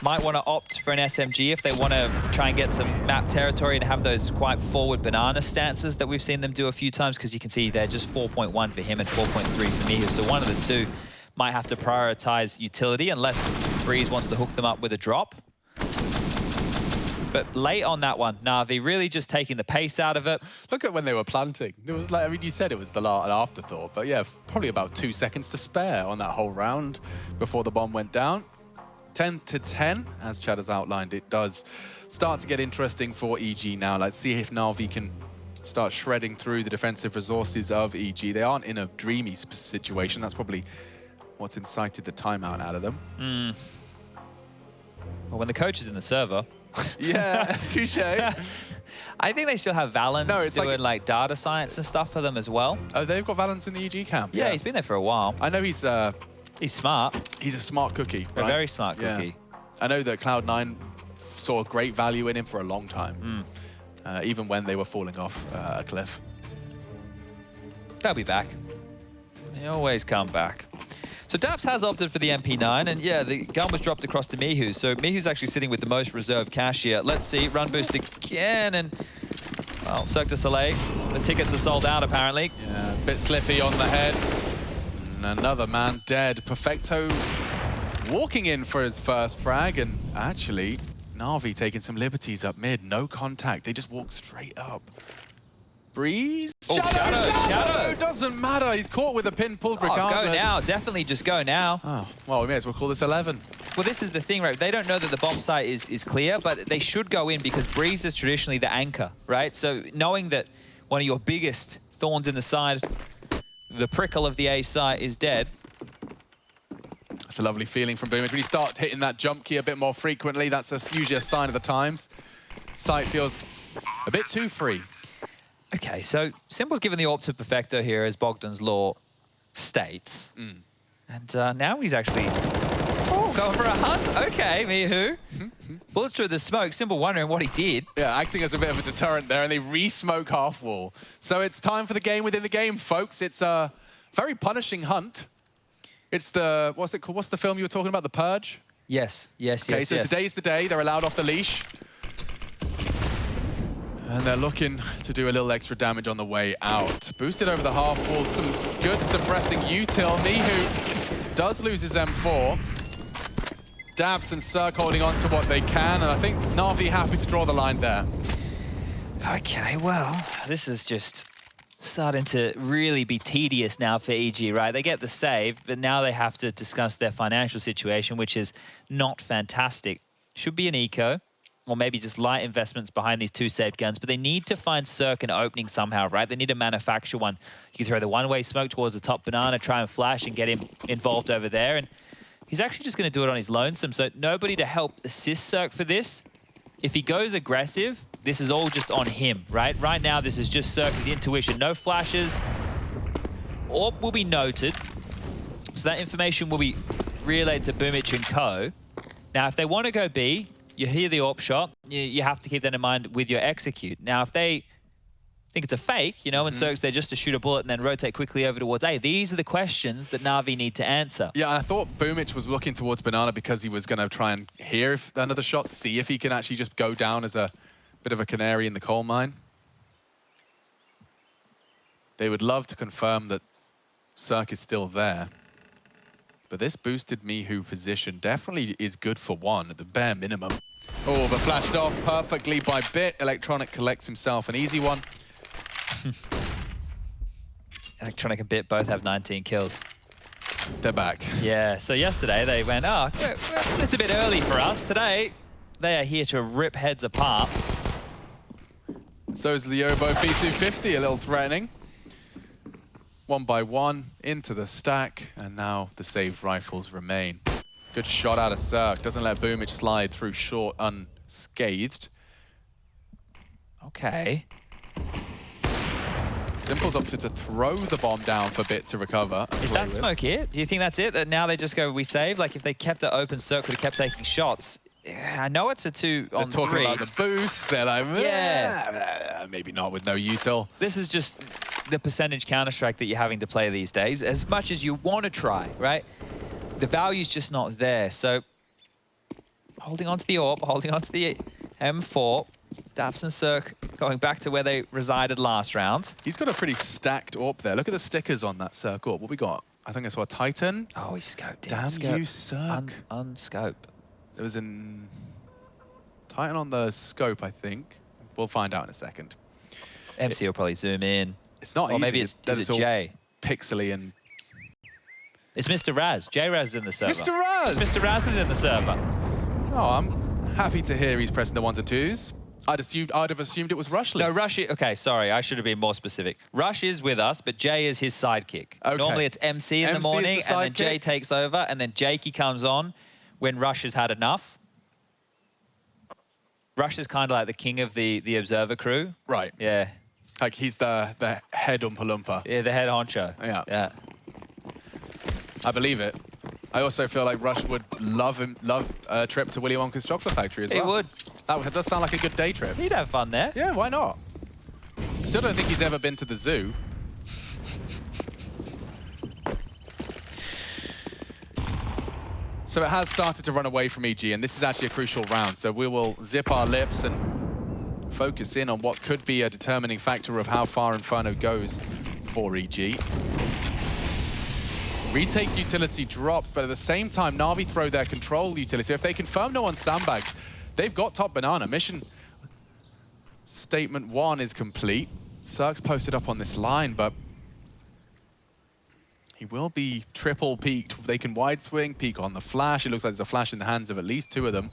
Might want to opt for an SMG if they want to try and get some map territory and have those quite forward banana stances that we've seen them do a few times, because you can see they're just 4.1 for him and 4.3 for me. So one of the two might have to prioritize utility unless Brehze wants to hook them up with a drop. But late on that one, Na'Vi really just taking the pace out of it.
Look at when they were planting. It was like, I mean, you said it was an afterthought, but yeah, probably about 2 seconds to spare on that whole round before the bomb went down. 10 to 10, as Chad has outlined. It does start to get interesting for EG now. Let's see if Na'Vi can start shredding through the defensive resources of EG. They aren't in a dreamy situation. That's probably what's incited the timeout out of them.
Well, when the coach is in the server.
Yeah, touche.
I think they still have Valence doing
like
data science and stuff for them as well.
Oh, they've got Valence in the EG camp.
Yeah, he's been there for a while.
I know he's
smart.
He's a smart cookie. Right?
A very smart cookie.
Yeah. I know that Cloud9 saw great value in him for a long time, even when they were falling off a cliff.
They'll be back. They always come back. So daps has opted for the MP9, and yeah, the gun was dropped across to Mihu. So Mihu's actually sitting with the most reserved cash here. Let's see, run boost again, and well, Cirque du Soleil. The tickets are sold out apparently.
Yeah, bit slippy on the head. And another man dead. Perfecto walking in for his first frag, and actually Na'Vi taking some liberties up mid. No contact, they just walk straight up. Brehze.
Oh, Shadow.
Doesn't matter. He's caught with a pin pulled regardless.
Go now. Definitely just go now.
Oh, well, we may as well call this 11.
Well, this is the thing, right? They don't know that the bomb site is clear, but they should go in because Brehze is traditionally the anchor, right? So knowing that one of your biggest thorns in the side, the prickle of the A site, is dead.
That's a lovely feeling from Boomage. When you start hitting that jump key a bit more frequently, that's usually a sign of the times. Sight feels a bit too free.
Okay, so Simple's given the AWP to Perfecto here, as Bogdan's Law states. And now he's actually going for a hunt. Okay, Mihu. Bullets through the smoke. Simple wondering what he did.
Yeah, acting as a bit of a deterrent there, and they re-smoke half wall. So it's time for the game within the game, folks. It's a very punishing hunt. It's the, what's it called? What's the film you were talking about? The Purge?
Yes.
Okay, so today's the day. They're allowed off the leash. And they're looking to do a little extra damage on the way out. Boosted over the half wall, some good suppressing util. Mihu does lose his M4. daps and Cirque holding on to what they can, and I think Na'Vi happy to draw the line there.
Okay, well, this is just starting to really be tedious now for EG, right? They get the save, but now they have to discuss their financial situation, which is not fantastic. Should be an eco, or maybe just light investments behind these two saved guns, but they need to find Cirque an opening somehow, right? They need to manufacture one. You can throw the one-way smoke towards the top banana, try and flash and get him involved over there, and he's actually just going to do it on his lonesome, so nobody to help assist Cirque for this. If he goes aggressive, this is all just on him, right? Right now, this is just Cirque's intuition. No flashes. AWP will be noted, so that information will be relayed to Boomich and co. Now, if they want to go B, you hear the AWP shot, you have to keep that in mind with your execute. Now, if they think it's a fake, you know, and Cirque's there just to shoot a bullet and then rotate quickly over towards A, these are the questions that Na'Vi need to answer.
Yeah, I thought Boomich was looking towards Banana because he was going to try and hear if another shot, see if he can actually just go down as a bit of a canary in the coal mine. They would love to confirm that Cirque is still there. But this boosted Mihu position definitely is good for one at the bare minimum. Oh, but flashed off perfectly by Bit. Electronic collects himself an easy one.
Electronic and Bit both have 19 kills.
They're back.
Yeah, so yesterday they went, oh, it's a bit early for us. Today, they are here to rip heads apart.
So is the Yobo P250, a little threatening. 1 by 1 into the stack, and now the saved rifles remain. Good shot out of Cirque. Doesn't let Boomich slide through short unscathed.
Okay.
Simple's opted to throw the bomb down for Bit to recover.
Is that smoke it? Do you think that's it? That now they just go, we save? Like if they kept it open, Cirque would have kept taking shots. I know it's a 2 on 3.
They're talking about the boost. They're like,
yeah,
maybe not with no util.
This is just the percentage Counter-Strike that you're having to play these days. As much as you want to try, right? The value's just not there. So holding on to the AWP, holding on to the M4. daps and Cirque going back to where they resided last round.
He's got a pretty stacked AWP there. Look at the stickers on that Cirque AWP. What we got? I think I saw a Titan.
Oh, he scoped it.
Damn you, Cirque.
Unscope.
There was an Titan on the scope, I think. We'll find out in a second.
MC will probably zoom in.
It's not
or
easy.
Maybe it's J.
Pixely and
It's Mr. Raz. J-Raz is in the server.
Mr. Raz!
Mr. Raz is in the server.
Oh, I'm happy to hear he's pressing the 1s and 2s. I'd have assumed it was Rushley.
No, Rush. Okay, sorry, I should have been more specific. Rush is with us, but Jay is his sidekick.
Okay.
Normally it's MC in the morning, and then Jay takes over, and then Jakey comes on when Rush has had enough. Rush is kind of like the king of the Observer crew.
Right.
Yeah.
Like he's the head Oompa Loompa.
Yeah, the head honcho.
Yeah.
Yeah.
I believe it. I also feel like Rush would love a trip to Willy Wonka's chocolate factory as well.
He would.
That does sound like a good day trip.
He'd have fun there.
Yeah, why not? Still don't think he's ever been to the zoo. So it has started to run away from EG, and this is actually a crucial round. So we will zip our lips and focus in on what could be a determining factor of how far Inferno goes for EG. Retake utility dropped, but at the same time, Na'Vi throw their control utility. So if they confirm no one sandbags, they've got top banana. Mission statement 1 is complete. Cirque's posted up on this line, but he will be triple peeked. They can wide swing, peek on the flash. It looks like there's a flash in the hands of at least 2 of them.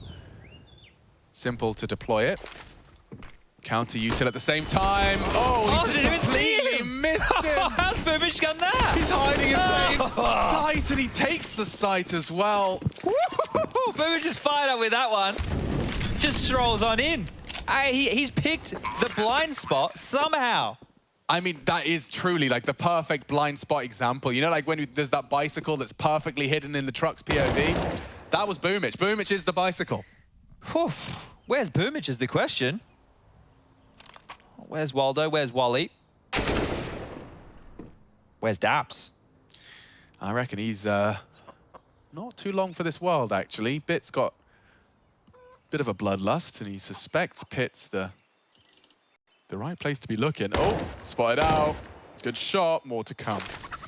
Simple to deploy it. Counter util at the same time. Oh, he just completely missed him.
How's Boomich done that?
He's hiding in plain sight, and he takes the sight as well.
Boomich just fired up with that one. Just strolls on in. He's picked the blind spot somehow.
I mean, that is truly like the perfect blind spot example. You know, like when there's that bicycle that's perfectly hidden in the truck's POV? That was Boomich. Boomich is the bicycle.
Whew. Where's Boomich is the question. Where's Waldo? Where's Wally? Where's Daps?
I reckon he's not too long for this world, actually. Bit's got a bit of a bloodlust, and he suspects Pit's the right place to be looking. Oh, spotted out. Good shot. More to come.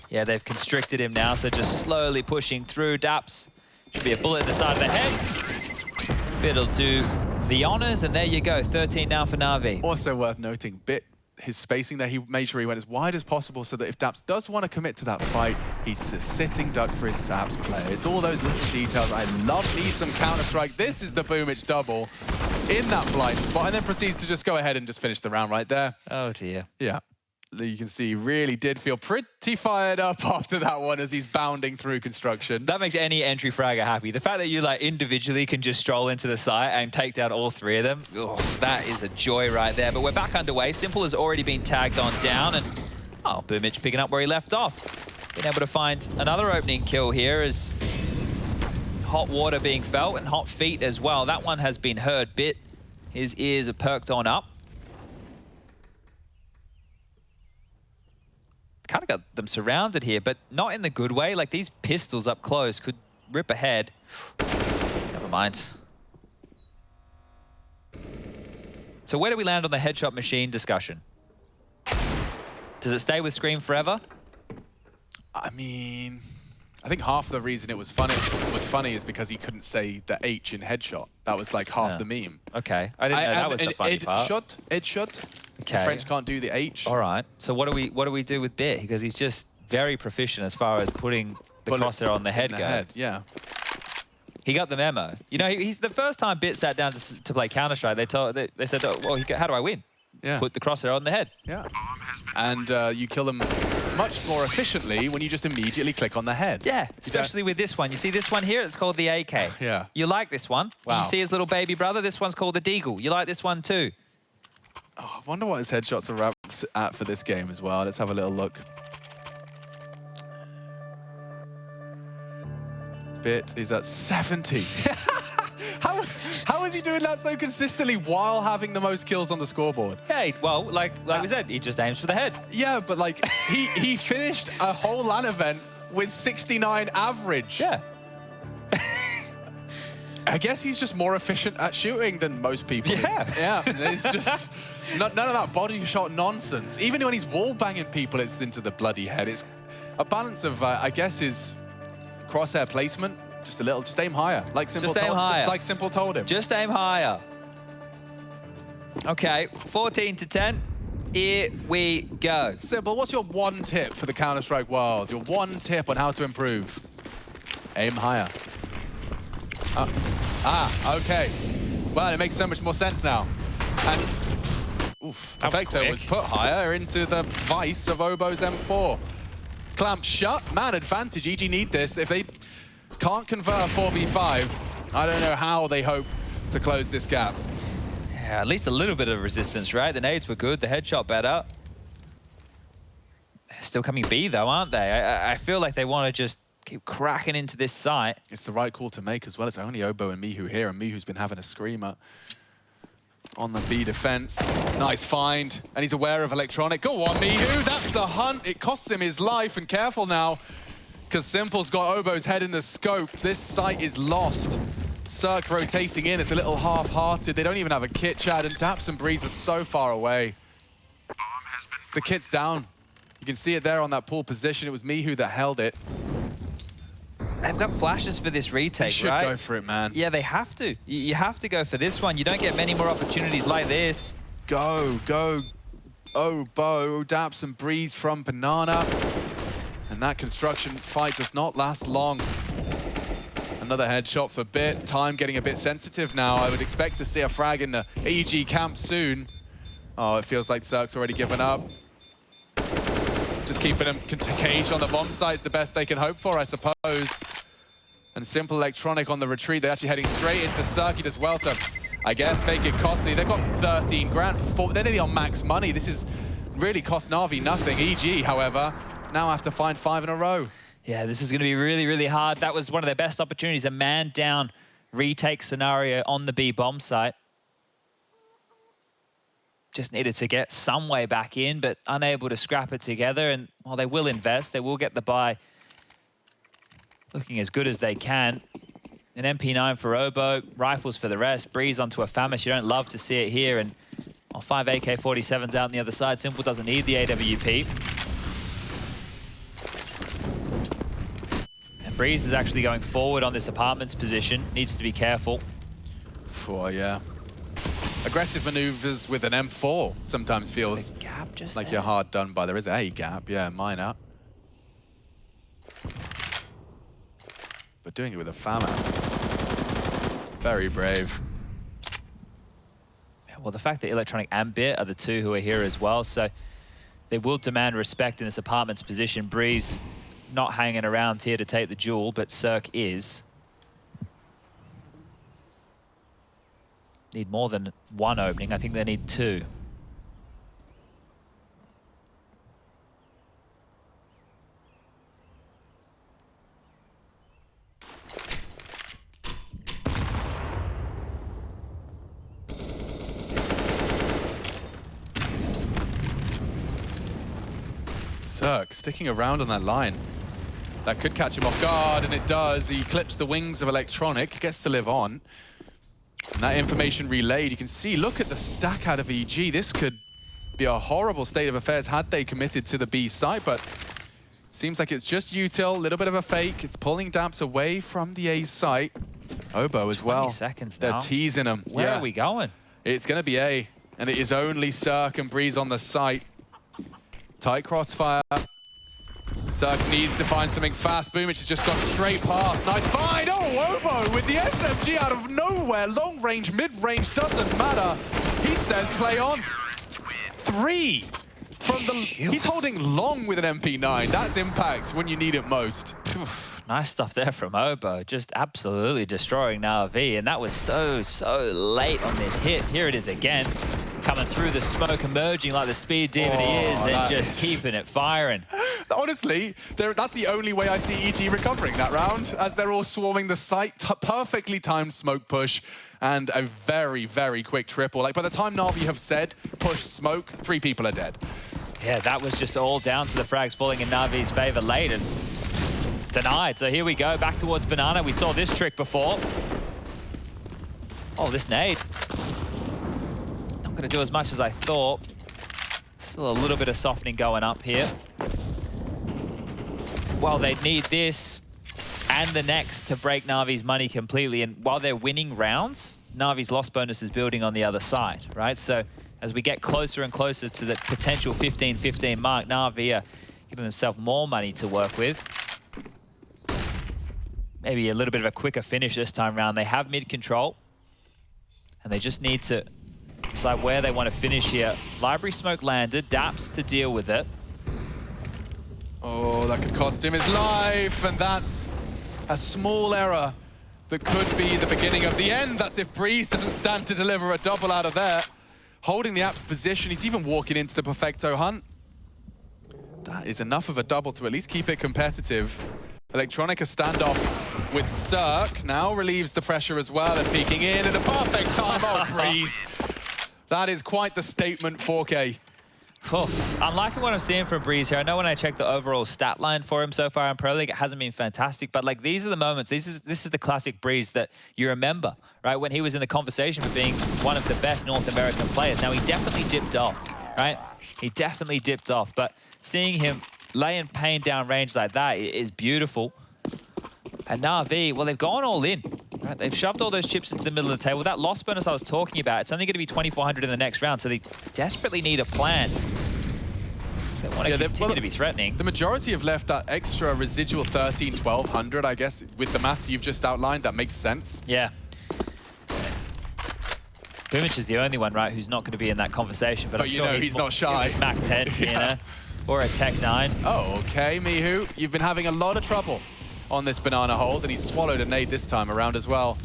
Yeah, they've constricted him now, so just slowly pushing through. Daps should be a bullet in the side of the head. Bit'll do the honors, and there you go. 13 now for Na'Vi.
Also worth noting, Bit, his spacing there, he made sure he went as wide as possible so that if Daps does want to commit to that fight, he's a sitting duck for his Daps player. It's all those little details. I love me some Counter-Strike. This is the Boomich double in that blind spot, and then proceeds to just go ahead and just finish the round right there.
Oh, dear.
Yeah. You can see he really did feel pretty fired up after that one as he's bounding through construction.
That makes any entry fragger happy. The fact that you like individually can just stroll into the site and take down all 3 of them, oh, that is a joy right there. But we're back underway. Simple has already been tagged on down, and oh, Boomich picking up where he left off. Been able to find another opening kill here as hot water being felt and hot feet as well. That one has been heard. Bit, his ears are perked on up. Kind of got them surrounded here, but not in the good way. Like these pistols up close could rip ahead. Never mind. So where do we land on the headshot machine discussion? Does it stay with Scream forever?
I mean, I think half the reason it was funny is because he couldn't say the H in headshot. That was like half the meme.
Okay, I didn't know that was the funny part.
Headshot.
Okay.
The French can't do the H.
All right. So what do we do with Bit? Because he's just very proficient as far as putting the crosshair on the head go.
Yeah.
He got the memo. You know, he's the first time Bit sat down to play Counter-Strike, they said, oh, well, how do I win?
Yeah.
Put the crosshair on the head.
Yeah. And you kill them much more efficiently when you just immediately click on the head.
Yeah, especially with this one. You see this one here? It's called the AK.
Yeah.
You like this one?
Wow.
You see his little baby brother? This one's called the Deagle. You like this one too?
Oh, I wonder what his headshots are at for this game as well. Let's have a little look. Bit is at 70. How is he doing that so consistently while having the most kills on the scoreboard?
Hey, well, like we said, he just aims for the head.
Yeah, but like he finished a whole LAN event with 69 average.
Yeah.
I guess he's just more efficient at shooting than most people.
Yeah.
Yeah. It's just none of that body shot nonsense. Even when he's wall banging people, it's into the bloody head. It's a balance of, I guess, his crosshair placement. Just a little, just aim higher. Like Simple told him. Just like Simple told him.
Just aim higher. Okay, 14 to 10. Here we go.
Simple, what's your one tip for the Counter-Strike world? Your one tip on how to improve? Aim higher. Okay. Well, it makes so much more sense now. And Perfecto was put higher into the vice of Obo's M4. Clamped shut, man advantage. EG need this. If they can't convert a 4v5, I don't know how they hope to close this gap.
Yeah, at least a little bit of resistance, right? The nades were good, the headshot better. They're still coming B though, aren't they? I feel like they want to just keep cracking into this site.
It's the right call to make as well. It's only Obo and Mihu here, and Mihu's been having a screamer on the B defense. Nice find, and he's aware of electronic. Go on, Mihu, that's the hunt. It costs him his life, and careful now, because Simple's got Obo's head in the scope. This site is lost. Cirque rotating in, it's a little half-hearted. They don't even have a kit, Chad, and daps and Brehze are so far away. The kit's down. You can see it there on that pool position. It was Mihu that held it.
They've got flashes for this retake,
They should
right?
go for it, man.
Yeah, they have to. You have to go for this one. You don't get many more opportunities like this.
Go. Obo, daps and Brehze from Banana. And that construction fight does not last long. Another headshot for Bit. Time getting a bit sensitive now. I would expect to see a frag in the EG camp soon. Oh, it feels like Cirque's already given up. Just keeping them caged on the bomb site's the best they can hope for, I suppose. And Simple Electronic on the retreat. They're actually heading straight into Cirque. He does well to, I guess, make it costly. They've got 13 grand. They're nearly on max money. This is really cost Na'Vi nothing. EG, however, now have to find 5 in a row.
Yeah, this is going to be really, really hard. That was one of their best opportunities, a man-down retake scenario on the B bomb site. Just needed to get some way back in, but unable to scrap it together. And while they will invest, they will get the buy looking as good as they can. An MP9 for Obo, rifles for the rest. Brehze onto a Famished. You don't love to see it here. And 5 AK-47s out on the other side. Simple doesn't need the AWP. Brehze is actually going forward on this apartment's position. Needs to be careful.
Oh, yeah. Aggressive maneuvers with an M4 sometimes feels
gap just
like
there.
you're hard done by. There is a gap, yeah, minor. But doing it with a FAMAS. Very brave.
Well, the fact that Electronic and Bit are the two who are here as well, so they will demand respect in this apartment's position. Brehze not hanging around here to take the duel, but Cirque is. Need more than one opening. I think they need 2.
Cirque sticking around on that line. That could catch him off guard, and it does. He clips the wings of Electronic, gets to live on. And that information relayed, you can see, look at the stack out of EG. This could be a horrible state of affairs had they committed to the B site, but seems like it's just util, a little bit of a fake. It's pulling daps away from the A site. Obo as well.
20 seconds now.
They're teasing him.
Where are we going?
It's going to be A, and it is only Cirque and Brehze on the site. Tight crossfire. Cirque needs to find something fast. Boomich has just gone straight past. Nice find. Oh, Obo with the SMG out of nowhere. Long range, mid range, doesn't matter. He says play on. 3 from the... He's holding long with an MP9. That's impact when you need it most.
Nice stuff there from Obo. Just absolutely destroying Na'Vi. And that was so late on this hit. Here it is again. Coming through the smoke, emerging like the speed demon he is, and just keeping it firing.
Honestly, that's the only way I see EG recovering that round, as they're all swarming the site. Perfectly timed smoke push and a very, very quick triple. Like, by the time Na'Vi have said push smoke, 3 people are dead.
Yeah, that was just all down to the frags falling in Na'Vi's favor late and denied. So here we go, back towards Banana. We saw this trick before. Oh, this nade. Not going to do as much as I thought. Still a little bit of softening going up here. Well, they need this and the next to break Na'Vi's money completely. And while they're winning rounds, Na'Vi's loss bonus is building on the other side, right? So as we get closer and closer to the potential 15-15 mark, Na'Vi are giving themselves more money to work with. Maybe a little bit of a quicker finish this time around. They have mid control, and they just need to decide where they want to finish here. Library smoke landed, daps to deal with it.
Oh, that could cost him his life, and that's a small error that could be the beginning of the end. That's if Brehze doesn't stand to deliver a double out of there. Holding the app's position, he's even walking into the Perfecto hunt. That is enough of a double to at least keep it competitive. Electronica standoff with Cirque now relieves the pressure as well and peeking in at the perfect time. Oh, Brehze. That is quite the statement 4K.
I'm liking what I'm seeing from Brehze here. I know when I check the overall stat line for him so far in Pro League, it hasn't been fantastic, but like these are the moments, this is the classic Brehze that you remember, right? When he was in the conversation for being one of the best North American players. Now he definitely dipped off, right? He definitely dipped off, but seeing him laying pain down range like that is beautiful. And Na'Vi, well, they've gone all in. Right, they've shoved all those chips into the middle of the table. That loss bonus I was talking about, it's only going to be 2,400 in the next round, so they desperately need a plant. They want to continue to be threatening.
The majority have left that extra residual 1,100, I guess. With the maths you've just outlined, that makes sense.
Yeah. Boomich is the only one, right, who's not going to be in that conversation. But I'm
you
sure
know he's not shy.
He's Mac 10,
Yeah.
you know, or a Tech 9.
Oh, okay, Mihu. You've been having a lot of trouble on this banana hold, and he swallowed a nade this time around as well.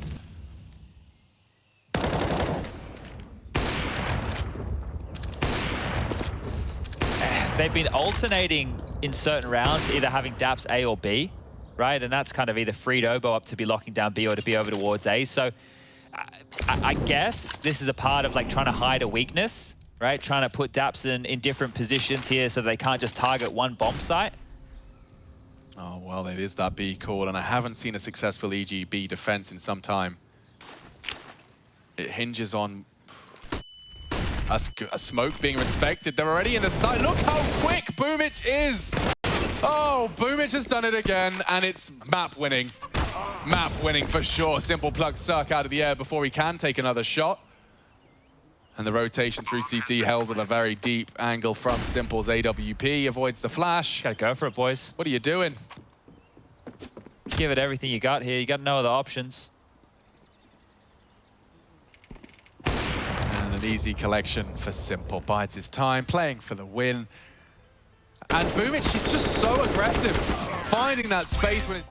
They've been alternating in certain rounds, either having daps A or B, right? And that's kind of either freed Obo up to be locking down B or to be over towards A. So I guess this is a part of like trying to hide a weakness, right? Trying to put daps in different positions here so they can't just target one bomb site.
Oh, well, it is that B call, and I haven't seen a successful EGB defense in some time. It hinges on a smoke being respected. They're already in the site. Look how quick Boomich is. Oh, Boomich has done it again, and it's map winning. Map winning for sure. Simple plucks Cirque out of the air before he can take another shot. And the rotation through CT held with a very deep angle from Simple's AWP. Avoids the flash.
Gotta go for it, boys.
What are you doing?
Give it everything you got here. You got no other options.
And an easy collection for Simple. Bides his time, playing for the win. And Boomich, he's just so aggressive, finding that space when it's...